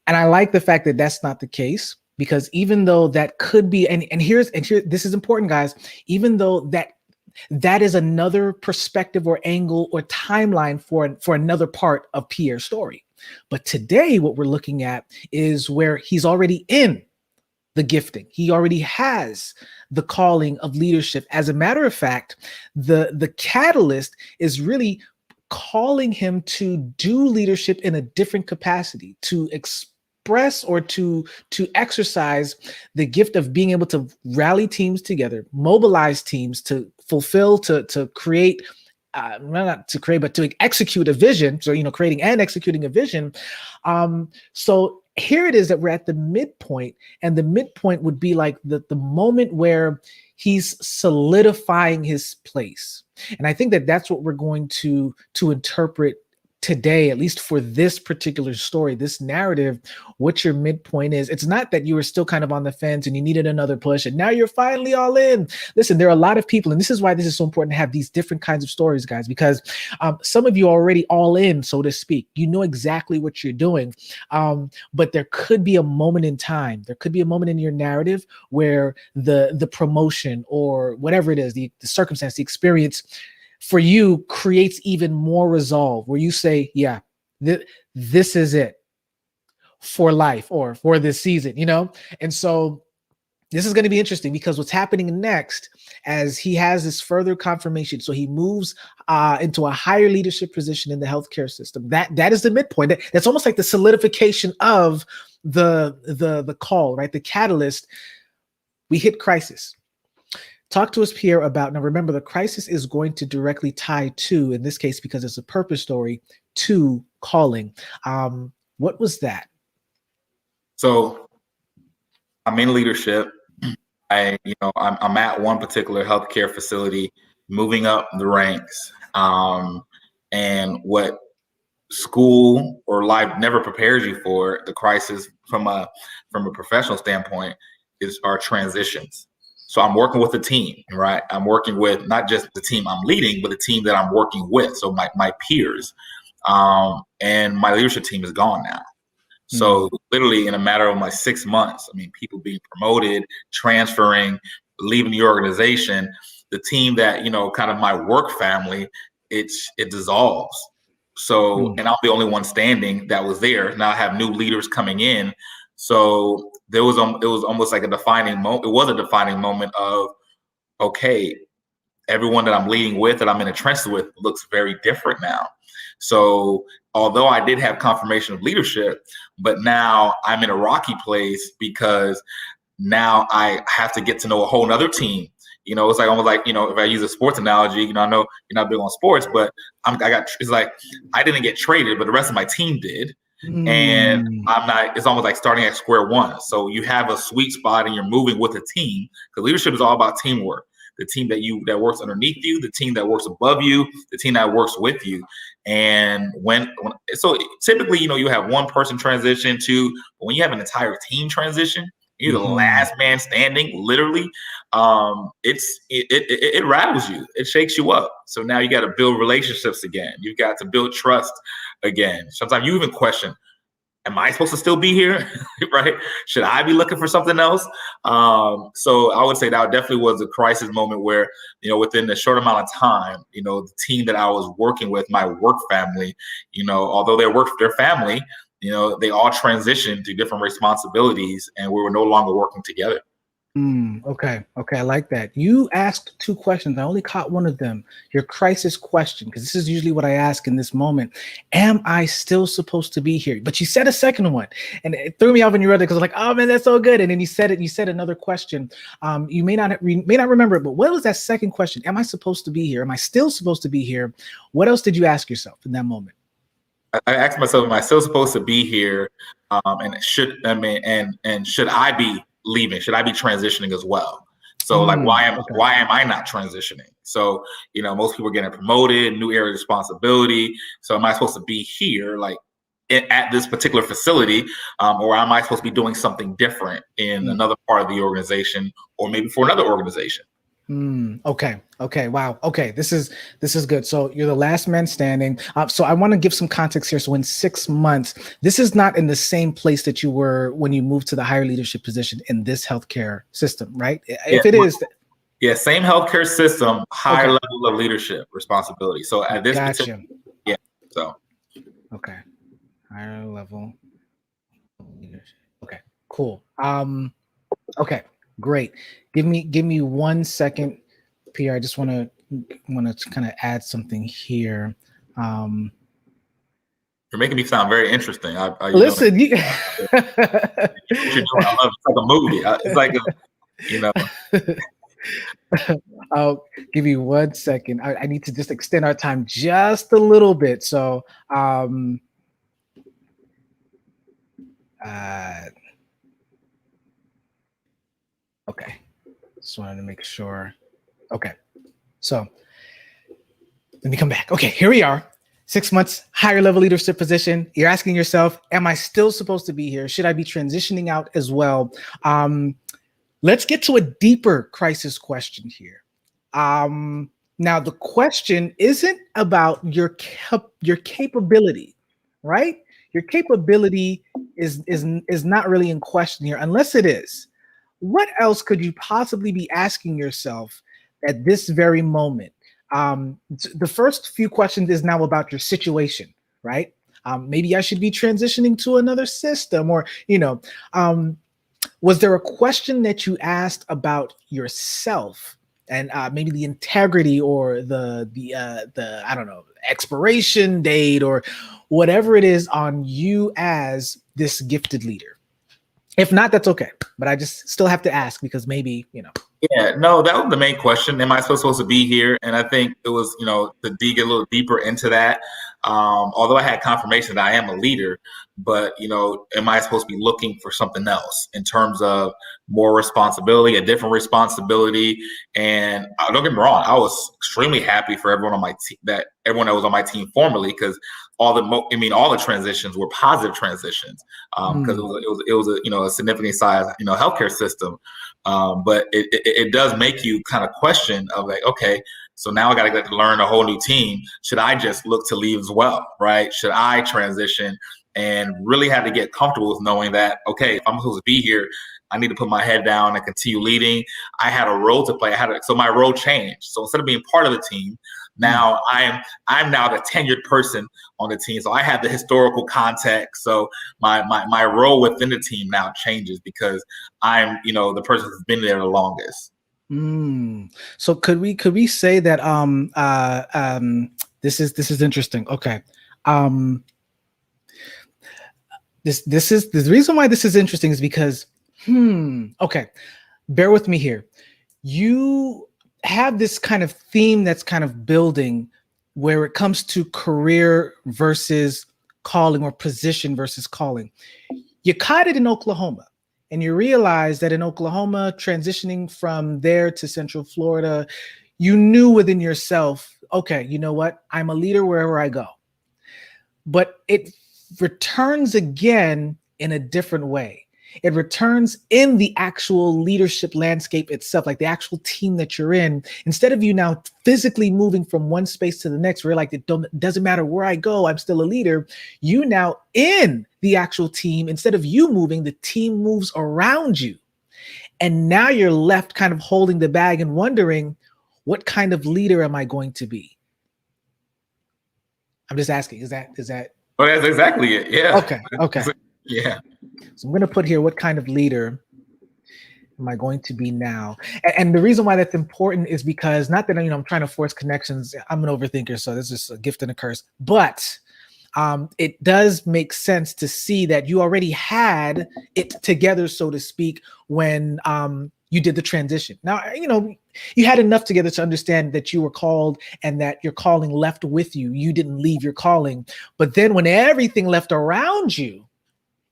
And I like the fact that that's not the case, because even though that could be, and here, this is important, guys, even though that is another perspective or angle or timeline for another part of Pierre's story. But today, what we're looking at is where he's already in the gifting. He already has the calling of leadership. As a matter of fact, the catalyst is really calling him to do leadership in a different capacity, to express or to exercise the gift of being able to rally teams together, mobilize teams to fulfill, to create, not to create, but to execute a vision. So, you know, creating and executing a vision. So here it is that we're at the midpoint, and the midpoint would be like the moment where he's solidifying his place. And I think that that's what we're going to interpret today, at least for this particular story, this narrative, what your midpoint is. It's not that you were still kind of on the fence and you needed another push and now you're finally all in. Listen, there are a lot of people, and this is why this is so important to have these different kinds of stories, guys, because some of you are already all in, so to speak. You know exactly what you're doing, but there could be a moment in time. There could be a moment in your narrative where the promotion or whatever it is, the circumstance, the experience for you creates even more resolve, where you say, yeah, this is it for life or for this season, And so this is going to be interesting because what's happening next, as he has this further confirmation, so he moves into a higher leadership position in the healthcare system. That is the midpoint. That's almost like the solidification of the call, right? The catalyst. We hit crisis. Talk to us, Pierre, about, now remember, the crisis is going to directly tie to, in this case, because it's a purpose story, to calling. What was that? So I'm in leadership. I'm at one particular healthcare facility, moving up the ranks. And what school or life never prepares you for, the crisis from a professional standpoint, is our transitions. So I'm working with a team, right? I'm working with not just the team I'm leading, but the team that I'm working with. So my peers, and my leadership team is gone now. So literally in a matter of 6 months, people being promoted, transferring, leaving the organization, the team that, kind of my work family, it dissolves. So, and I'm the only one standing that was there. Now I have new leaders coming in. So it was almost like a defining moment. It was a defining moment of, okay, everyone that I'm leading with, that I'm in a trenches with, looks very different now. So although I did have confirmation of leadership, but now I'm in a rocky place because now I have to get to know a whole nother team. It's like almost like, if I use a sports analogy, I know you're not big on sports, but it's like I didn't get traded, but the rest of my team did. And I'm not, it's almost like starting at square one. So you have a sweet spot and you're moving with a team, because leadership is all about teamwork. The team that works underneath you, the team that works above you, the team that works with you. And so typically, you have one person transition to, but when you have an entire team transition, you're the last man standing, literally. It rattles you. It shakes you up. So now you got to build relationships again. You've got to build trust again. Sometimes you even question, am I supposed to still be here? Right? Should I be looking for something else? So I would say that definitely was a crisis moment where, within a short amount of time, the team that I was working with, my work family, although their family, they all transitioned to different responsibilities and we were no longer working together. Okay. I like that. You asked two questions. I only caught one of them. Your crisis question, because this is usually what I ask in this moment. Am I still supposed to be here? But you said a second one, and it threw me off when you read it because I was like, oh man, that's so good. And then you said another question. You may not remember it, but what was that second question? Am I supposed to be here? Am I still supposed to be here? What else did you ask yourself in that moment? I asked myself, am I still supposed to be here? And should I be leaving? Should I be transitioning as well? So why am I not transitioning? So, most people are getting promoted, new area of responsibility. So am I supposed to be here, at this particular facility, or am I supposed to be doing something different in another part of the organization, or maybe for another organization? Okay. Wow. Okay. This is good. So you're the last man standing. So I want to give some context here. So in 6 months, this is not in the same place that you were when you moved to the higher leadership position in this healthcare system, right? If it is. Yeah. Same healthcare system, higher level of leadership responsibility. So at this gotcha. So. Okay. Higher level leadership. Okay. Cool. Okay. Great. Give me 1 second, Pierre. I just want to kind of add something here. You're making me sound very interesting. Listen, what you're doing, I love it. It's like a movie. It's like I'll give you 1 second. I need to just extend our time just a little bit. So, okay. Just wanted to make sure. Okay. So let me come back. Okay, here we are. 6 months, higher level leadership position. You're asking yourself, am I still supposed to be here? Should I be transitioning out as well? Let's get to a deeper crisis question here. Now, the question isn't about your capability, right? Your capability is not really in question here, unless it is. What else could you possibly be asking yourself at this very moment? The first few questions is now about your situation, right? Maybe I should be transitioning to another system, or was there a question that you asked about yourself, and maybe the integrity or the I don't know, expiration date or whatever it is on you as this gifted leader? If not, that's okay. But I just still have to ask because maybe. Yeah, no, that was the main question. Am I still supposed to be here? And I think it was, to dig a little deeper into that. Although I had confirmation that I am a leader, but, am I supposed to be looking for something else in terms of more responsibility, a different responsibility? And don't get me wrong, I was extremely happy for everyone on my team, that everyone that was on my team formerly, because all the transitions were positive transitions, because it was a significant size, healthcare system. But it does make you kind of question of like, okay, so now I got to learn a whole new team. Should I just look to leave as well, right? Should I transition? And really had to get comfortable with knowing that, okay, if I'm supposed to be here, I need to put my head down and continue leading. I had a role to play. So my role changed. So instead of being part of the team, now I'm now the tenured person on the team. So I have the historical context. So my role within the team now changes because I'm, the person who's been there the longest. So could we say that this is interesting. Okay. This is the reason why this is interesting is because okay, bear with me here. You have this kind of theme that's kind of building where it comes to career versus calling, or position versus calling. You caught it in Oklahoma, and you realize that in Oklahoma, transitioning from there to Central Florida, you knew within yourself, okay, you know what? I'm a leader wherever I go. But it returns again in a different way. It returns in the actual leadership landscape itself, like the actual team that you're in. Instead of you now physically moving from one space to the next, where like it doesn't matter where I go, I'm still a leader. You now in the actual team, instead of you moving, the team moves around you. And now you're left kind of holding the bag and wondering, what kind of leader am I going to be? I'm just asking, is that? Well, that's exactly it. Yeah. Okay. Yeah. So I'm going to put here, what kind of leader am I going to be now? And the reason why that's important is because, not that I'm trying to force connections. I'm an overthinker, so this is a gift and a curse. But it does make sense to see that you already had it together, so to speak, when you did the transition. Now, you had enough together to understand that you were called and that your calling left with you. You didn't leave your calling. But then when everything left around you,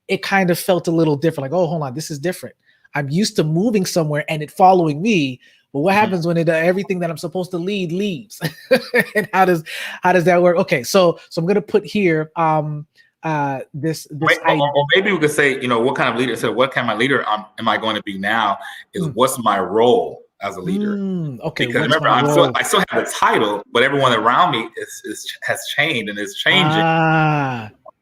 it kind of felt a little different. Like, oh, hold on, this is different. I'm used to moving somewhere and it following me. But what happens when everything that I'm supposed to lead leaves? And how does that work? Okay, so I'm gonna put here this. Or maybe we could say, what kind of leader? So what kind of leader am I going to be now? Is what's my role as a leader? Okay, because remember, I still have the title, but everyone around me has changed and is changing.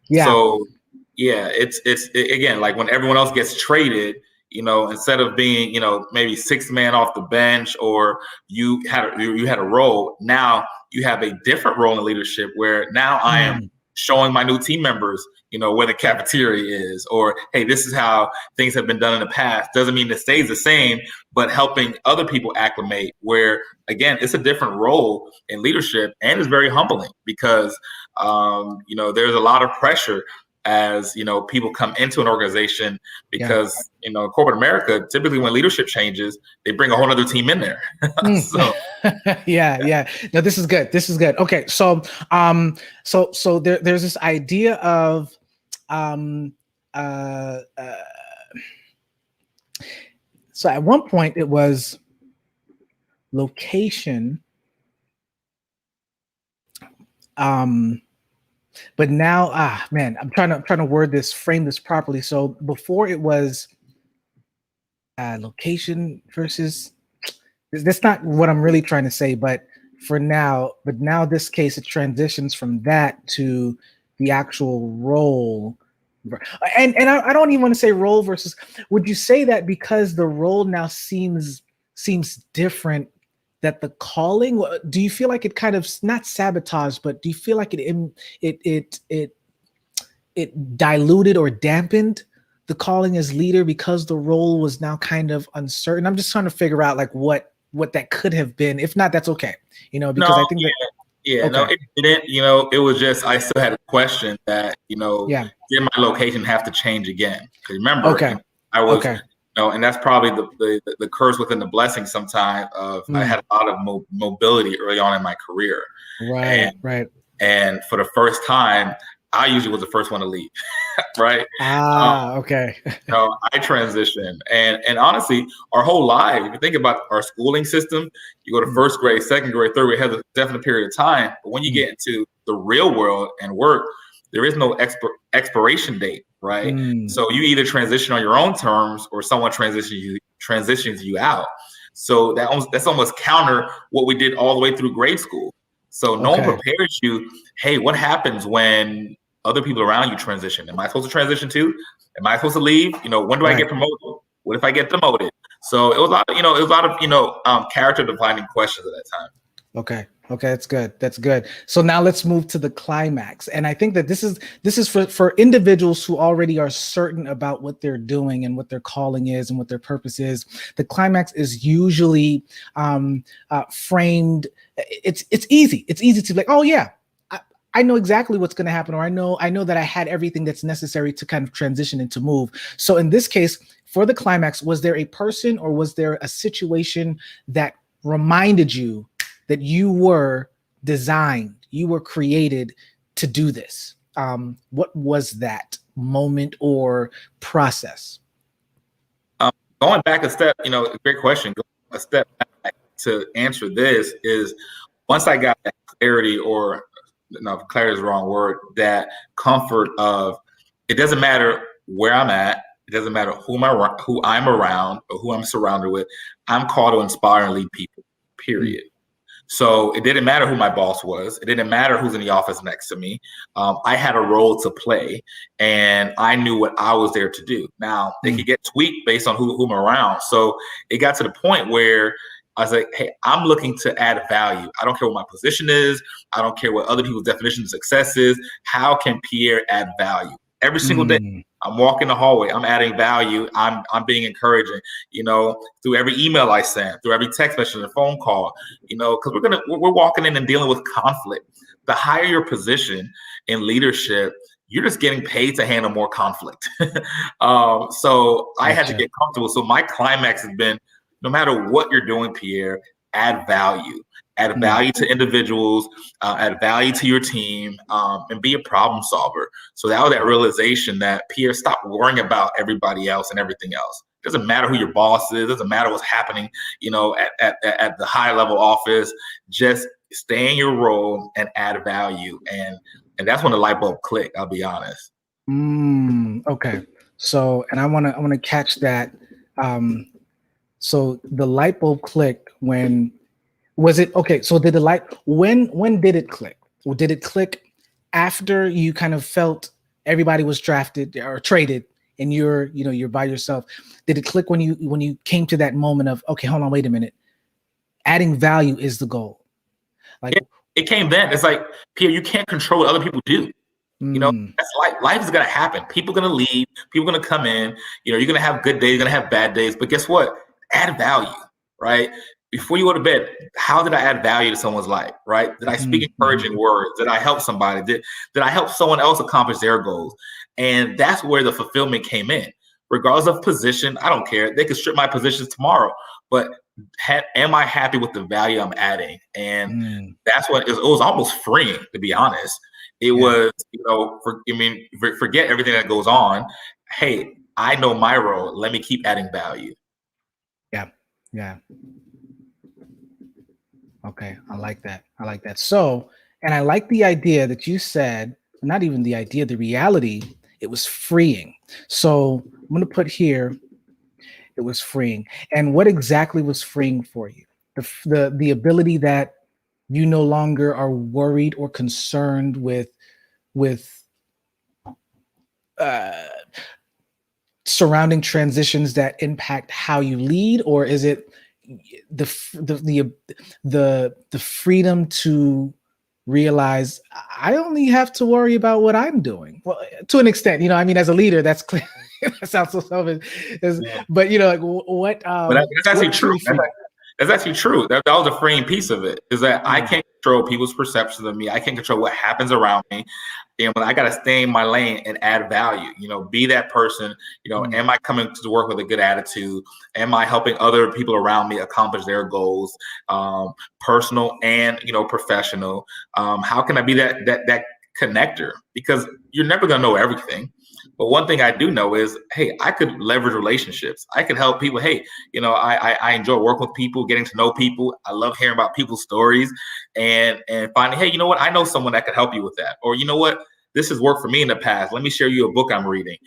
Yeah. So yeah, it's again, like when everyone else gets traded, instead of being, maybe sixth man off the bench, or you had a role, now you have a different role in leadership where now I am showing my new team members, where the cafeteria is, or, hey, this is how things have been done in the past. Doesn't mean it stays the same, but helping other people acclimate, where, again, it's a different role in leadership, and it's very humbling because, there's a lot of pressure as, people come into an organization because, corporate America, typically when leadership changes, they bring a whole other team in there. So yeah. No, this is good. Okay. So, so there's this idea of, so at one point it was location, But now, man, I'm trying to frame this properly. So before it was location versus, that's not what I'm really trying to say, but now this case, it transitions from that to the actual role. And I don't even want to say role versus, would you say that because the role now seems different, that the calling, do you feel like it kind of not sabotage, but do you feel like it diluted or dampened the calling as leader because the role was now kind of uncertain? I'm just trying to figure out like what that could have been. If not, that's okay. Because I No, think that yeah, no, okay. it didn't. It was just I still had a question that Yeah. did my location have to change again? Because remember, Okay. I was, Okay. and that's probably the curse within the blessing. Sometimes of I Mm. had a lot of mobility early on in my career, and Right. Right. and for the first time, I usually was the first one to leave, right? Okay. I transitioned, and honestly, our whole life. If you think about our schooling system, you go to Mm, first grade, second grade, third grade, has a definite period of time. But when you mm, get into the real world and work, there is no expiration date, right? mm. So you either transition on your own terms, or someone transitions you out. So that's almost counter what we did all the way through grade school. So no one Okay. prepares you. Hey, what happens when other people around you transition? Am I supposed to transition too? Am I supposed to leave? When do I Right. get promoted? What if I get demoted? So it was a lot of, character defining questions at that time. Okay. Okay, that's good. That's good. So now let's move to the climax. And I think that this is for individuals who already are certain about what they're doing and what their calling is and what their purpose is. The climax is usually framed. It's easy. It's easy to be like, oh yeah, I know exactly what's going to happen, or I know that I had everything that's necessary to kind of transition and to move. So in this case, for the climax, was there a person or was there a situation that reminded you that you were designed, you were created to do this? What was that moment or process? Going back a step, great question. Going a step back to answer this is once I got that clarity, or no, clarity is the wrong word, that comfort of it doesn't matter where I'm at, it doesn't matter who I'm around or who I'm surrounded with. I'm called to inspire and lead people. Mm, Period. So it didn't matter who my boss was. It didn't matter who's in the office next to me. I had a role to play, and I knew what I was there to do. Now they mm, could get tweaked based on who I'm around. So it got to the point where I was like, "Hey, I'm looking to add value. I don't care what my position is. I don't care what other people's definition of success is. How can Pierre add value every single day?" mm. I'm walking the hallway. I'm adding value. I'm being encouraging. Through every email I send, through every text message and phone call. Because we're walking in and dealing with conflict. The higher your position in leadership, you're just getting paid to handle more conflict. So I had to Gotcha. get comfortable. So my climax has been, no matter what you're doing, Pierre, add value. Add Mm, value to individuals, add value to your team, and be a problem solver. So that was that realization that Pierre, stop worrying about everybody else and everything else. It doesn't matter who your boss is. It doesn't matter what's happening, at the high level office. Just stay in your role and add value. And that's when the light bulb clicked. I'll be honest. okay. So, and I want to catch that. Um, so the light bulb clicked when was it okay? So did the light when did it click? Or did it click after you kind of felt everybody was drafted or traded and you're by yourself? Did it click when you came to that moment of, okay, hold on, wait a minute. Adding value is the goal. Like, It came then. It's like, Pierre, you can't control what other people do. mm, That's life. Life is gonna happen. People are gonna leave. People are gonna come in. You're gonna have good days. You're gonna have bad days. But guess what? Add value, right? Before you go to bed, how did I add value to someone's life, right? Did I speak mhm. encouraging words? Did I help somebody? Did I help someone else accomplish their goals? And that's where the fulfillment came in. Regardless of position, I don't care. They could strip my positions tomorrow, but am I happy with the value I'm adding? And Mm, that's what it was almost freeing, to be honest. It yeah, was, forget everything that goes on. Hey, I know my role. Let me keep adding value. yeah, yeah. Okay, I like that. I like that. So, and I like the idea that you said not even the idea, the reality, it was freeing. So I'm going to put here, it was freeing. And what exactly was freeing for you? The ability that you no longer are worried or concerned with uh, surrounding transitions that impact how you lead, or is it the freedom to realize I only have to worry about what I'm doing? Well, to an extent, I mean, as a leader, that's clear. That sounds so selfish, but like what? But that's actually true. That's actually true. That was a freeing piece of it, is that I can't control people's perceptions of me. I can't control what happens around me. And I got to stay in my lane and add value, be that person, am I coming to work with a good attitude? Am I helping other people around me accomplish their goals, personal and, professional? How can I be that connector? Because you're never going to know everything. But one thing I do know is, hey, I could leverage relationships. I could help people. Hey, I enjoy working with people, getting to know people. I love hearing about people's stories and finding, hey, you know what? I know someone that could help you with that. Or you know what? This has worked for me in the past. Let me share you a book I'm reading.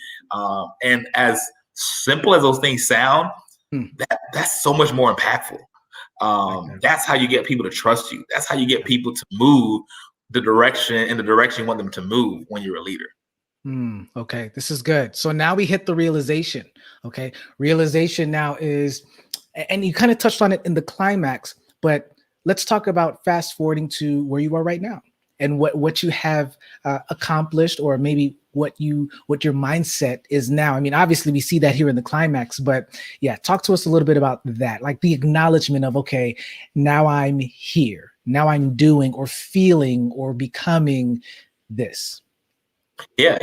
And as simple as those things sound, that's so much more impactful. That's how you get people to trust you. That's how you get people to move in the direction you want them to move when you're a leader. Okay, this is good. So now we hit the realization. Okay, realization now is, and you kind of touched on it in the climax, but let's talk about fast forwarding to where you are right now and what you have accomplished, or maybe what your mindset is now. I mean, obviously we see that here in the climax, but yeah, talk to us a little bit about that, like the acknowledgement of, okay, now I'm here, now I'm doing or feeling or becoming this. Yeah,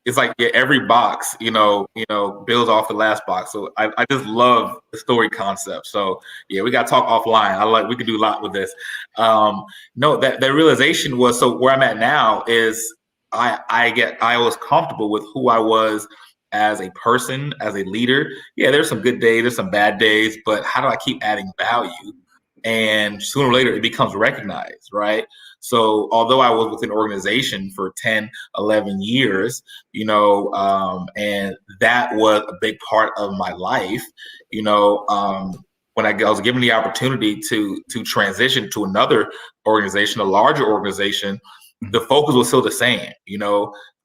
it's like every box, builds off the last box. So I just love the story concept. So yeah, we got to talk offline. We could do a lot with this. No, that realization was, so where I'm at now is I was comfortable with who I was as a person, as a leader. Yeah, there's some good days, there's some bad days, but how do I keep adding value? And sooner or later it becomes recognized, right? So although I was with an organization for 10, 11 years, and that was a big part of my life, when I was given the opportunity to transition to another organization, a larger organization, the focus was still the same.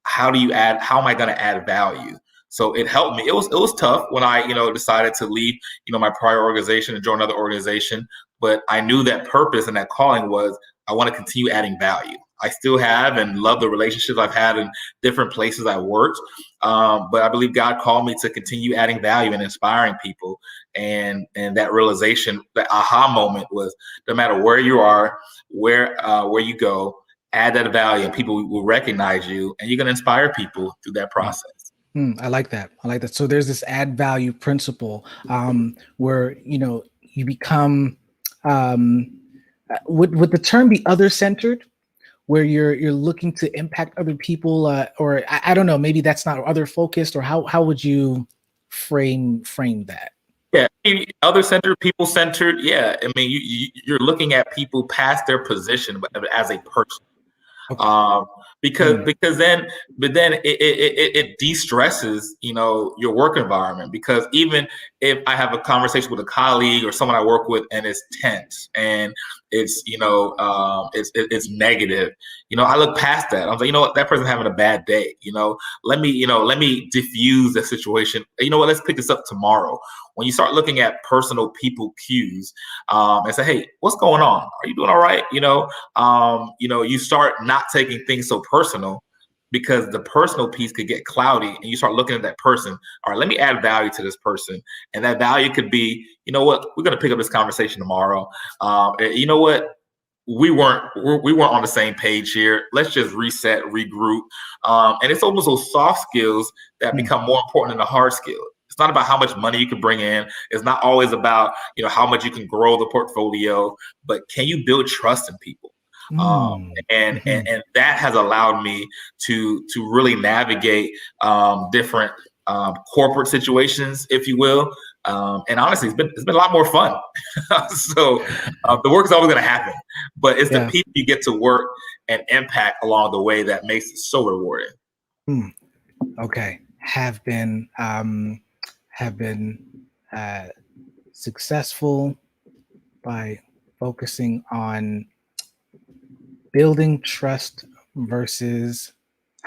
How am I going to add value? So it helped me. It was tough when I, decided to leave, my prior organization and join another organization. But I knew that purpose and that calling was, I want to continue adding value. I still have and love the relationships I've had in different places I worked. But I believe God called me to continue adding value and inspiring people. And that realization, the aha moment was, no matter where you are, where you go, add that value and people will recognize you, and you're going to inspire people through that process. I like that. So there's this add value principle where, you become, would the term be other centered, where you're looking to impact other people, or I don't know, maybe that's not other focused, or how would you frame that? Yeah, other centered, people centered. Yeah, I mean, you're looking at people past their position, but as a person. Okay. Because then it de-stresses, your work environment. Because even if I have a conversation with a colleague or someone I work with and it's tense and it's, it's negative, I look past that. I'm like, what, that person's having a bad day. Let me diffuse the situation. Let's pick this up tomorrow. When you start looking at personal people cues and say, hey, what's going on? Are you doing all right? You start not taking things so personal, because the personal piece could get cloudy and you start looking at that person. All right, let me add value to this person. And that value could be, we're going to pick up this conversation tomorrow. We weren't on the same page here. Let's just reset, regroup. And it's almost those soft skills that become more important than the hard skills. It's not about how much money you can bring in. It's not always about, how much you can grow the portfolio, but can you build trust in people? And that has allowed me to really navigate different corporate situations, if you will. And honestly, it's been a lot more fun. So the work is always going to happen, but it's the people you get to work and impact along the way that makes it so rewarding. Okay, have been successful by focusing on building trust versus,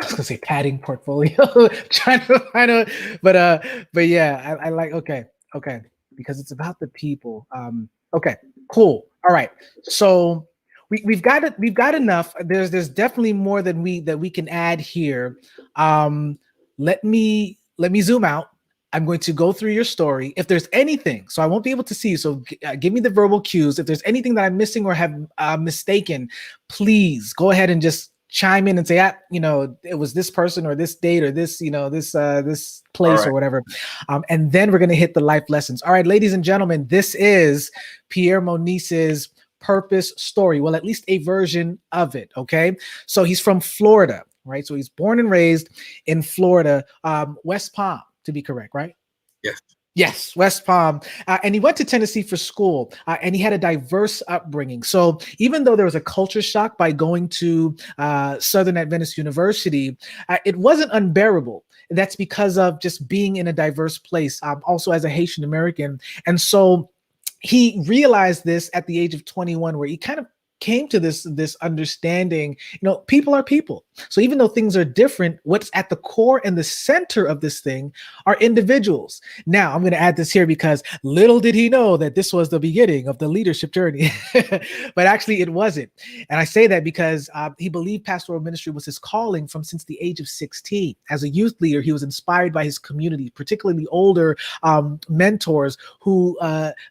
I was gonna say padding portfolio. Trying to find a, but yeah, I like, okay, because it's about the people. Okay, cool. All right, so we've got it. We've got enough. There's definitely more than we can add here. Let me zoom out. I'm going to go through your story. If there's anything, so I won't be able to see you. So give me the verbal cues. If there's anything that I'm missing or have mistaken, please go ahead and just chime in and say, it was this person or this date or this, this place, right, or whatever. And then we're going to hit the life lessons. All right, ladies and gentlemen, this is Pierre Monice's purpose story. Well, at least a version of it. Okay. So he's from Florida, right? So he's born and raised in Florida, West Palm, to be correct, right? Yes, West Palm. And he went to Tennessee for school, and he had a diverse upbringing. So even though there was a culture shock by going to Southern Adventist University, it wasn't unbearable. That's because of just being in a diverse place, also as a Haitian American. And so he realized this at the age of 21, where he kind of came to this understanding, people are people. So even though things are different, what's at the core and the center of this thing are individuals. Now, I'm going to add this here because little did he know that this was the beginning of the leadership journey, but actually it wasn't. And I say that because he believed pastoral ministry was his calling since the age of 16. As a youth leader, he was inspired by his community, particularly older mentors who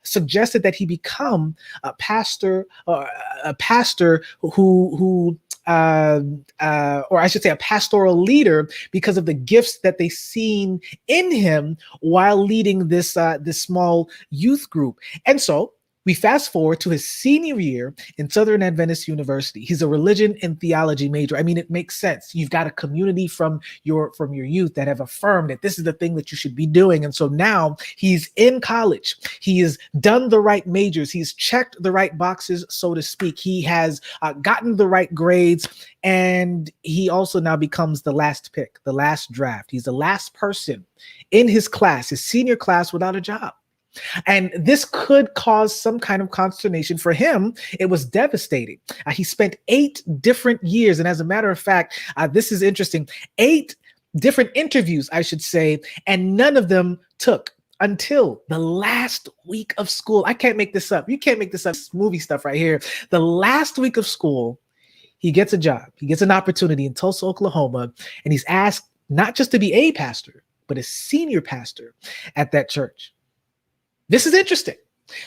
suggested that he become a pastor, or a pastor who or I should say a pastoral leader, because of the gifts that they seen in him while leading this small youth group. And so we fast forward to his senior year in Southern Adventist University. He's a religion and theology major. I mean, it makes sense. You've got a community from your youth that have affirmed that this is the thing that you should be doing. And so now he's in college. He has done the right majors. He's checked the right boxes, so to speak. He has gotten the right grades. And he also now becomes the last pick, the last draft. He's the last person in his class, his senior class, without a job. And this could cause some kind of consternation. For him, it was devastating. He spent 8 different years. And as a matter of fact, this is interesting, 8 different interviews, I should say, and none of them took until the last week of school. I can't make this up. You can't make this up. It's movie stuff right here. The last week of school, he gets a job. He gets an opportunity in Tulsa, Oklahoma, and he's asked not just to be a pastor, but a senior pastor at that church. This is interesting.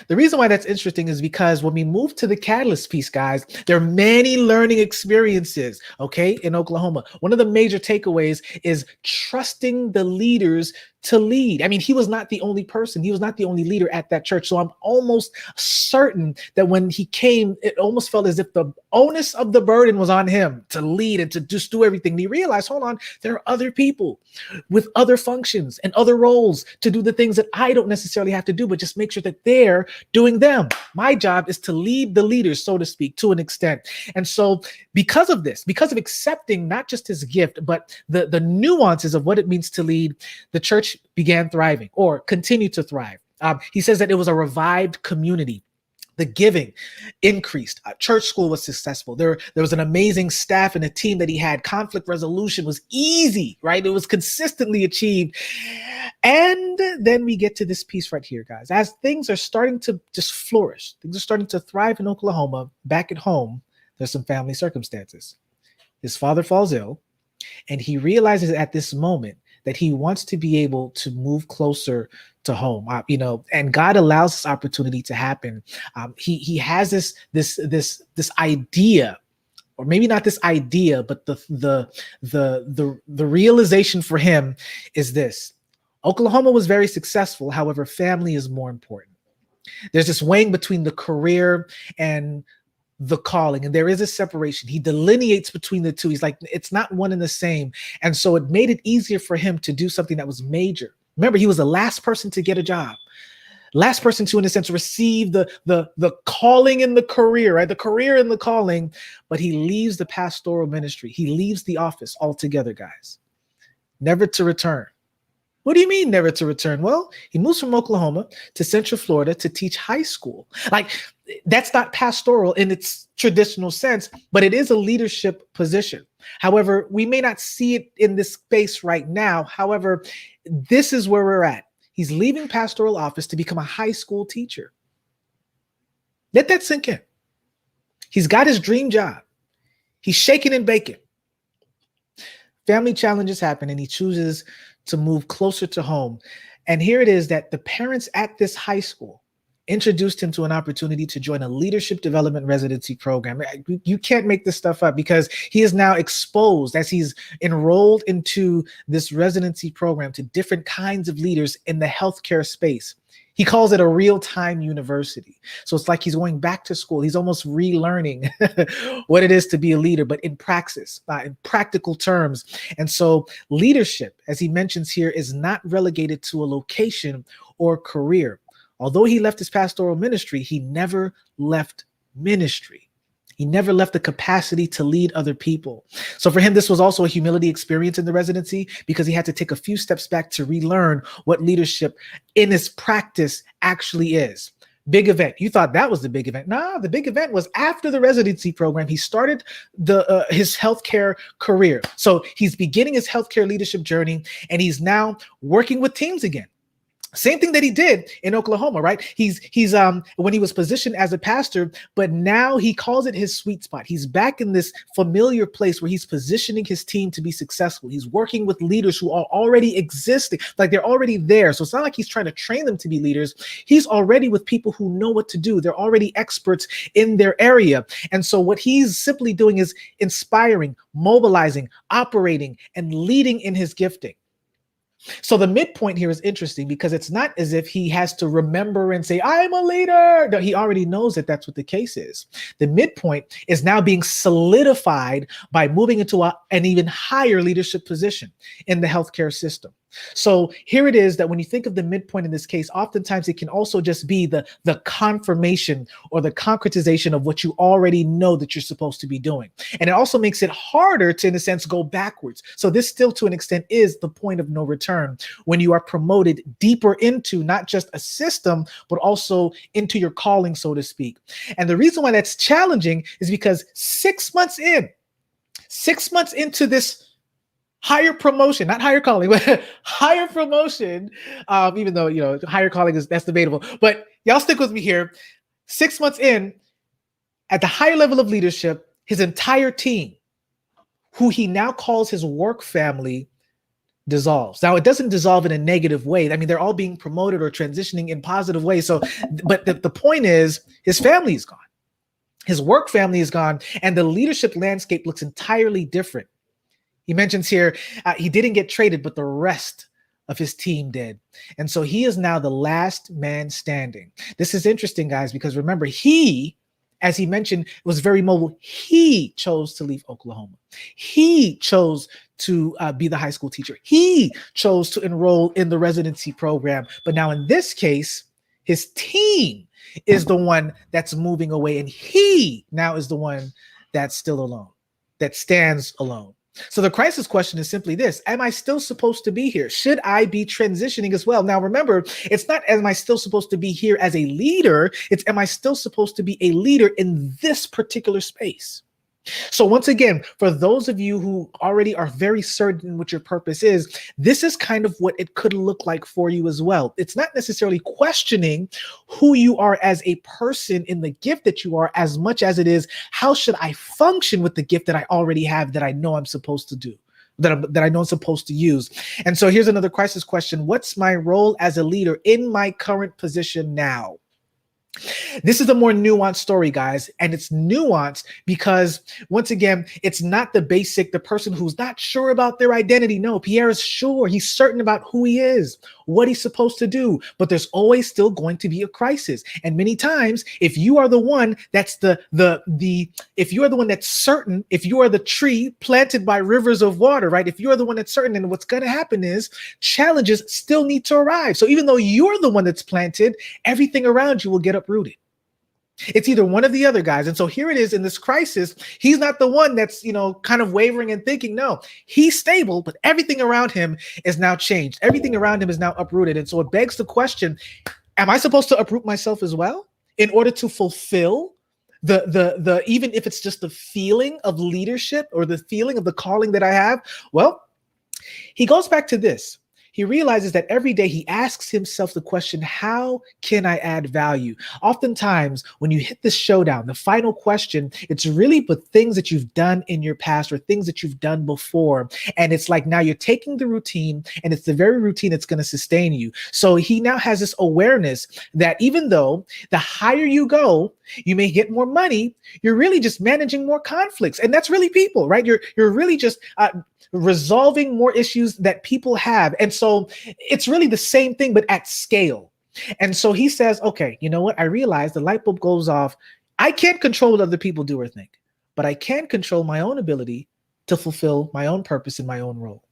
The reason why that's interesting is because when we move to the catalyst piece, guys, there are many learning experiences, okay, in Oklahoma. One of the major takeaways is trusting the leaders to lead. I mean, he was not the only person. He was not the only leader at that church. So I'm almost certain that when he came, it almost felt as if the onus of the burden was on him to lead and to just do everything. And he realized, hold on, there are other people with other functions and other roles to do the things that I don't necessarily have to do, but just make sure that they're doing them. My job is to lead the leaders, so to speak, to an extent. And so because of this, because of accepting not just his gift, but the nuances of what it means to lead, the church began thriving, or continued to thrive. He says that it was a revived community. The giving increased. Church school was successful. There was an amazing staff and a team that he had. Conflict resolution was easy, right? It was consistently achieved. And then we get to this piece right here, guys. As things are starting to just flourish, things are starting to thrive in Oklahoma, back at home, there's some family circumstances. His father falls ill, and he realizes at this moment that he wants to be able to move closer to home, and God allows this opportunity to happen. He has this idea, or maybe not this idea, but the realization for him is this: Oklahoma was very successful. However, family is more important. There's this weighing between the career and the calling, and there is a separation. He delineates between the two. He's like, it's not one and the same. And so it made it easier for him to do something that was major. Remember, he was the last person to get a job, last person to, in a sense, receive the calling in the career, right? The career and the calling, but he leaves the pastoral ministry. He leaves the office altogether, guys, never to return. What do you mean never to return? Well, he moves from Oklahoma to Central Florida to teach high school. Like, that's not pastoral in its traditional sense, but it is a leadership position. However, we may not see it in this space right now. However, this is where we're at. He's leaving pastoral office to become a high school teacher. Let that sink in. He's got his dream job. He's shaking and baking. Family challenges happen, and he chooses to move closer to home. And here it is that the parents at this high school introduced him to an opportunity to join a leadership development residency program. You can't make this stuff up, because he is now exposed, as he's enrolled into this residency program, to different kinds of leaders in the healthcare space. He calls it a real-time university. So it's like he's going back to school. He's almost relearning what it is to be a leader, but in praxis, in practical terms. And so leadership, as he mentions here, is not relegated to a location or career. Although he left his pastoral ministry, he never left ministry. He never left the capacity to lead other people. So for him, this was also a humility experience in the residency, because he had to take a few steps back to relearn what leadership in his practice actually is. Big event. You thought that was the big event. Nah, the big event was after the residency program. He started his healthcare career. So he's beginning his healthcare leadership journey, and he's now working with teams again. Same thing that he did in Oklahoma, right? He's when he was positioned as a pastor, but now he calls it his sweet spot. He's back in this familiar place where he's positioning his team to be successful. He's working with leaders who are already existing, like they're already there. So it's not like he's trying to train them to be leaders. He's already with people who know what to do. They're already experts in their area. And so what he's simply doing is inspiring, mobilizing, operating, and leading in his gifting. So the midpoint here is interesting, because it's not as if he has to remember and say, I'm a leader. No, he already knows that that's what the case is. The midpoint is now being solidified by moving into an even higher leadership position in the healthcare system. So here it is that when you think of the midpoint in this case, oftentimes it can also just be the confirmation or the concretization of what you already know that you're supposed to be doing. And it also makes it harder to, in a sense, go backwards. So this still, to an extent, is the point of no return when you are promoted deeper into not just a system, but also into your calling, so to speak. And the reason why that's challenging is because 6 months into this higher promotion, not higher calling, but higher promotion, even though, higher calling that's debatable, but y'all stick with me here. 6 months in, at the higher level of leadership, his entire team, who he now calls his work family, dissolves. Now, it doesn't dissolve in a negative way. I mean, they're all being promoted or transitioning in positive ways. So, but the point is, his family is gone. His work family is gone, and the leadership landscape looks entirely different. He mentions here, he didn't get traded, but the rest of his team did. And so he is now the last man standing. This is interesting, guys, because remember, he, as he mentioned, was very mobile. He chose to leave Oklahoma. He chose to be the high school teacher. He chose to enroll in the residency program. But now in this case, his team is the one that's moving away. And he now is the one that's still alone, that stands alone. So the crisis question is simply this: am I still supposed to be here? Should I be transitioning as well? Now, remember, it's not am I still supposed to be here as a leader? It's am I still supposed to be a leader in this particular space? So once again, for those of you who already are very certain what your purpose is, this is kind of what it could look like for you as well. It's not necessarily questioning who you are as a person in the gift that you are, as much as it is, how should I function with the gift that I already have, that I know I'm supposed to do, that I know I'm supposed to use. And so here's another crisis question: what's my role as a leader in my current position now? This is a more nuanced story, guys, and it's nuanced because, once again, it's not the person who's not sure about their identity. No, Pierre is sure. He's certain about who he is. what he's supposed to do, but there's always still going to be a crisis. And many times, if you are the one that's if you are the one that's certain, if you are the tree planted by rivers of water, right? If you're the one that's certain, then what's going to happen is challenges still need to arrive. So even though you're the one that's planted, everything around you will get uprooted. It's either one of the other guys. And so here it is in this crisis. He's not the one that's, kind of wavering and thinking, no, he's stable, but everything around him is now changed. Everything around him is now uprooted. And so it begs the question, am I supposed to uproot myself as well in order to fulfill the even if it's just the feeling of leadership or the feeling of the calling that I have? Well, he goes back to this. He realizes that every day he asks himself the question, how can I add value? Oftentimes, when you hit this showdown, the final question, it's really but things that you've done in your past or things that you've done before. And it's like now you're taking the routine, and it's the very routine that's going to sustain you. So he now has this awareness that even though the higher you go, you may get more money, you're really just managing more conflicts. And that's really people, right? You're really just resolving more issues that people have. And so it's really the same thing, but at scale. And so he says, okay, you know what? I realize the light bulb goes off. I can't control what other people do or think, but I can control my own ability to fulfill my own purpose in my own role.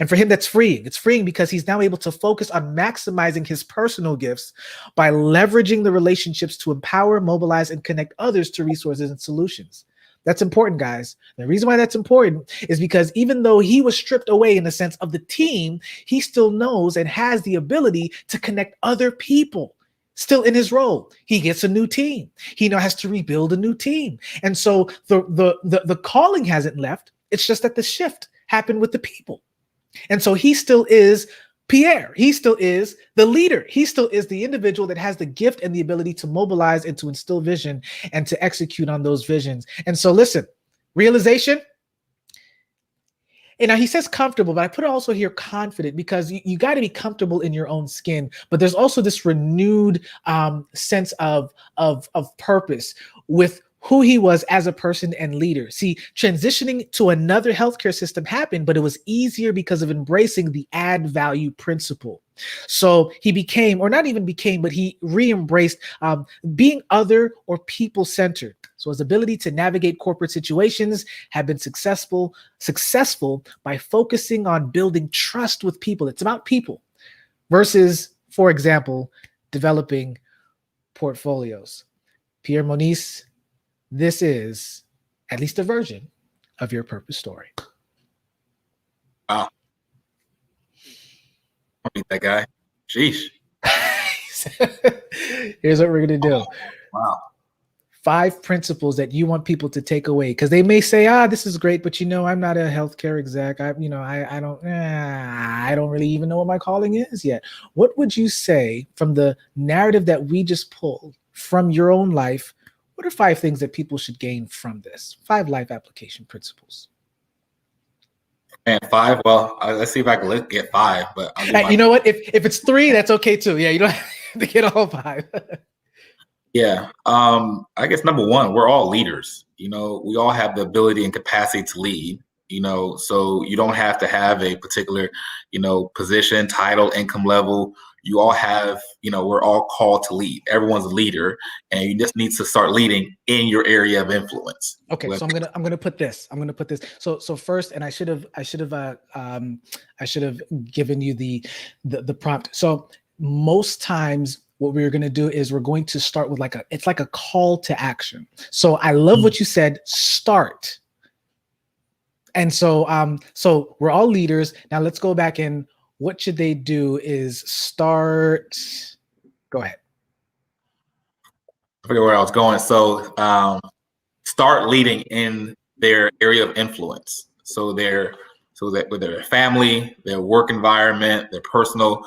And for him, that's freeing. It's freeing because he's now able to focus on maximizing his personal gifts by leveraging the relationships to empower, mobilize, and connect others to resources and solutions. That's important, guys. The reason why that's important is because even though he was stripped away in the sense of the team, he still knows and has the ability to connect other people still in his role. He gets a new team. He now has to rebuild a new team. And so the calling hasn't left. It's just that the shift happened with the people. And so he still is Pierre. He still is the leader. He still is the individual that has the gift and the ability to mobilize and to instill vision and to execute on those visions. And so listen, realization. And now he says comfortable, but I put also here confident because you got to be comfortable in your own skin. But there's also this renewed sense of purpose with who he was as a person and leader. See, transitioning to another healthcare system happened, but it was easier because of embracing the add value principle. So he became, or not even became, but he re-embraced being other or people-centered. So his ability to navigate corporate situations had been successful by focusing on building trust with people. It's about people versus, for example, developing portfolios. Pierre Moniz, this is at least a version of your purpose story. Wow. I'll meet that guy. Sheesh. Here's what we're going to do. Wow. 5 principles that you want people to take away, because they may say, this is great, but I'm not a healthcare exec. I don't really even know what my calling is yet. What would you say from the narrative that we just pulled from your own life? What are 5 things that people should gain from this? 5 life application principles. And 5. Well, let's see if I can get 5. But you know what? If it's 3, that's okay too. Yeah, you don't have to get all 5. Yeah. I guess number 1, we're all leaders. We all have the ability and capacity to lead. So you don't have to have a particular, position, title, income level. You all have, we're all called to lead. Everyone's a leader, and you just need to start leading in your area of influence. Okay, so I'm gonna put this. So first, and I should have given you the prompt. So most times, what we're gonna do is we're going to start with it's like a call to action. So I love what you said. Start. And so so we're all leaders. Now let's go back and what should they do is start. Go ahead. I forget where I was going. So start leading in their area of influence. So that with their family, their work environment, their personal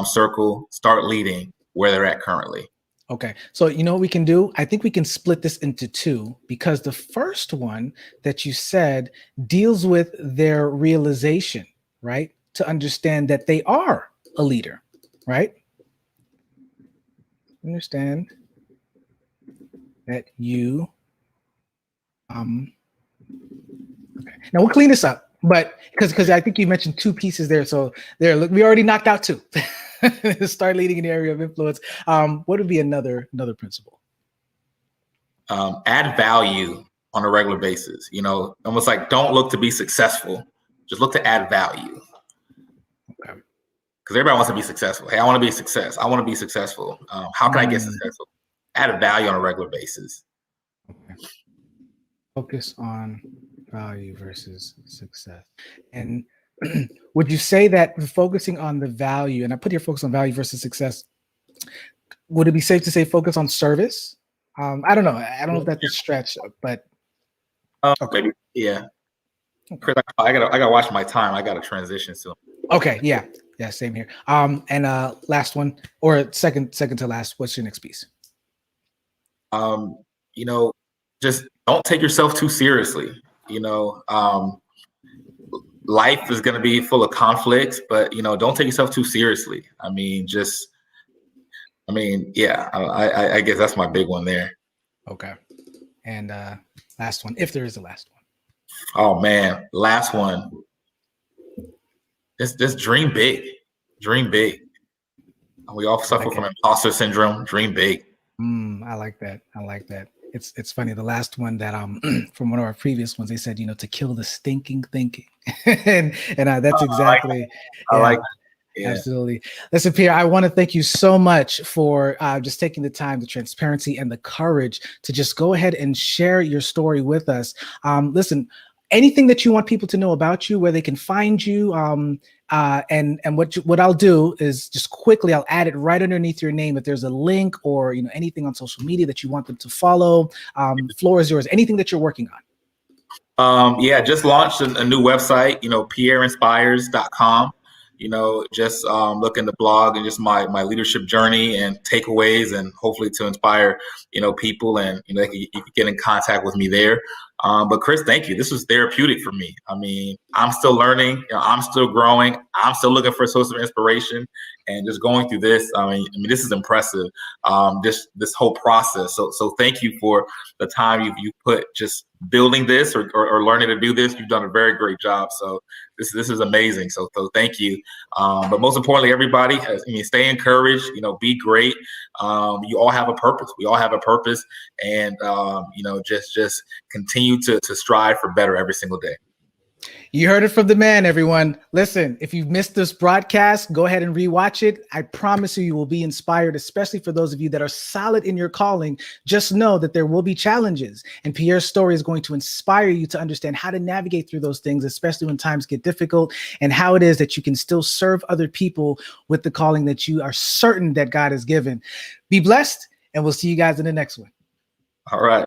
circle, start leading where they're at currently. Okay. So you know what we can do? I think we can split this into 2 because the first one that you said deals with their realization, right? To understand that they are a leader, right? Understand that you, okay. Now we'll clean this up. But because I think you mentioned two pieces there. So there, look, we already knocked out two. Start leading in the area of influence. What would be another principle? Add value on a regular basis. You know, almost like don't look to be successful, just look to add value. Okay. Because everybody wants to be successful. Hey, I want to be a success. I want to be successful. How can I get successful? Add a value on a regular basis. Okay. Focus on value versus success. And would you say that focusing on the value, and I put your focus on value versus success, would it be safe to say focus on service? I don't know. I don't know if that's a stretch, but okay. Maybe, yeah. Chris, I gotta watch my time. I gotta transition soon. Okay, yeah, same here. And last one, or second to last. What's your next piece? You know, just don't take yourself too seriously. You know, life is gonna be full of conflicts, but you know, don't take yourself too seriously. I mean, yeah. I guess that's my big one there. Okay, and last one, if there is a last one. Oh man, last one. Just dream big. Dream big. We all suffer from imposter syndrome. Dream big. I like that. It's funny. The last one that from one of our previous ones, they said, you know, to kill the stinking thinking, and that's exactly. I like that. Yeah. Absolutely. Listen, Pierre, I want to thank you so much for just taking the time, the transparency, and the courage to just go ahead and share your story with us. Listen, anything that you want people to know about you, where they can find you, and what I'll do is just quickly I'll add it right underneath your name if there's a link or you know anything on social media that you want them to follow. The floor is yours. Anything that you're working on. Yeah, just launched a new website. You know, pierreinspires.com. You know, just looking to blog and just my leadership journey and takeaways, and hopefully to inspire you know people, and you know you can get in contact with me there. But Chris, thank you. This was therapeutic for me. I mean, I'm still learning. You know, I'm still growing. I'm still looking for a source of inspiration, and just going through this. I mean, this is impressive. This whole process. So thank you for the time you put just building this or learning to do this. You've done a very great job. So this is amazing. So thank you. But most importantly, everybody, stay encouraged. You know, be great. You all have a purpose. We all have a purpose, and you know, just continue to strive for better every single day. You heard it from the man, everyone. Listen, if you've missed this broadcast, go ahead and rewatch it. I promise you will be inspired, especially for those of you that are solid in your calling. Just know that there will be challenges, and Pierre's story is going to inspire you to understand how to navigate through those things, especially when times get difficult, and how it is that you can still serve other people with the calling that you are certain that God has given. Be blessed, and we'll see you guys in the next one. All right.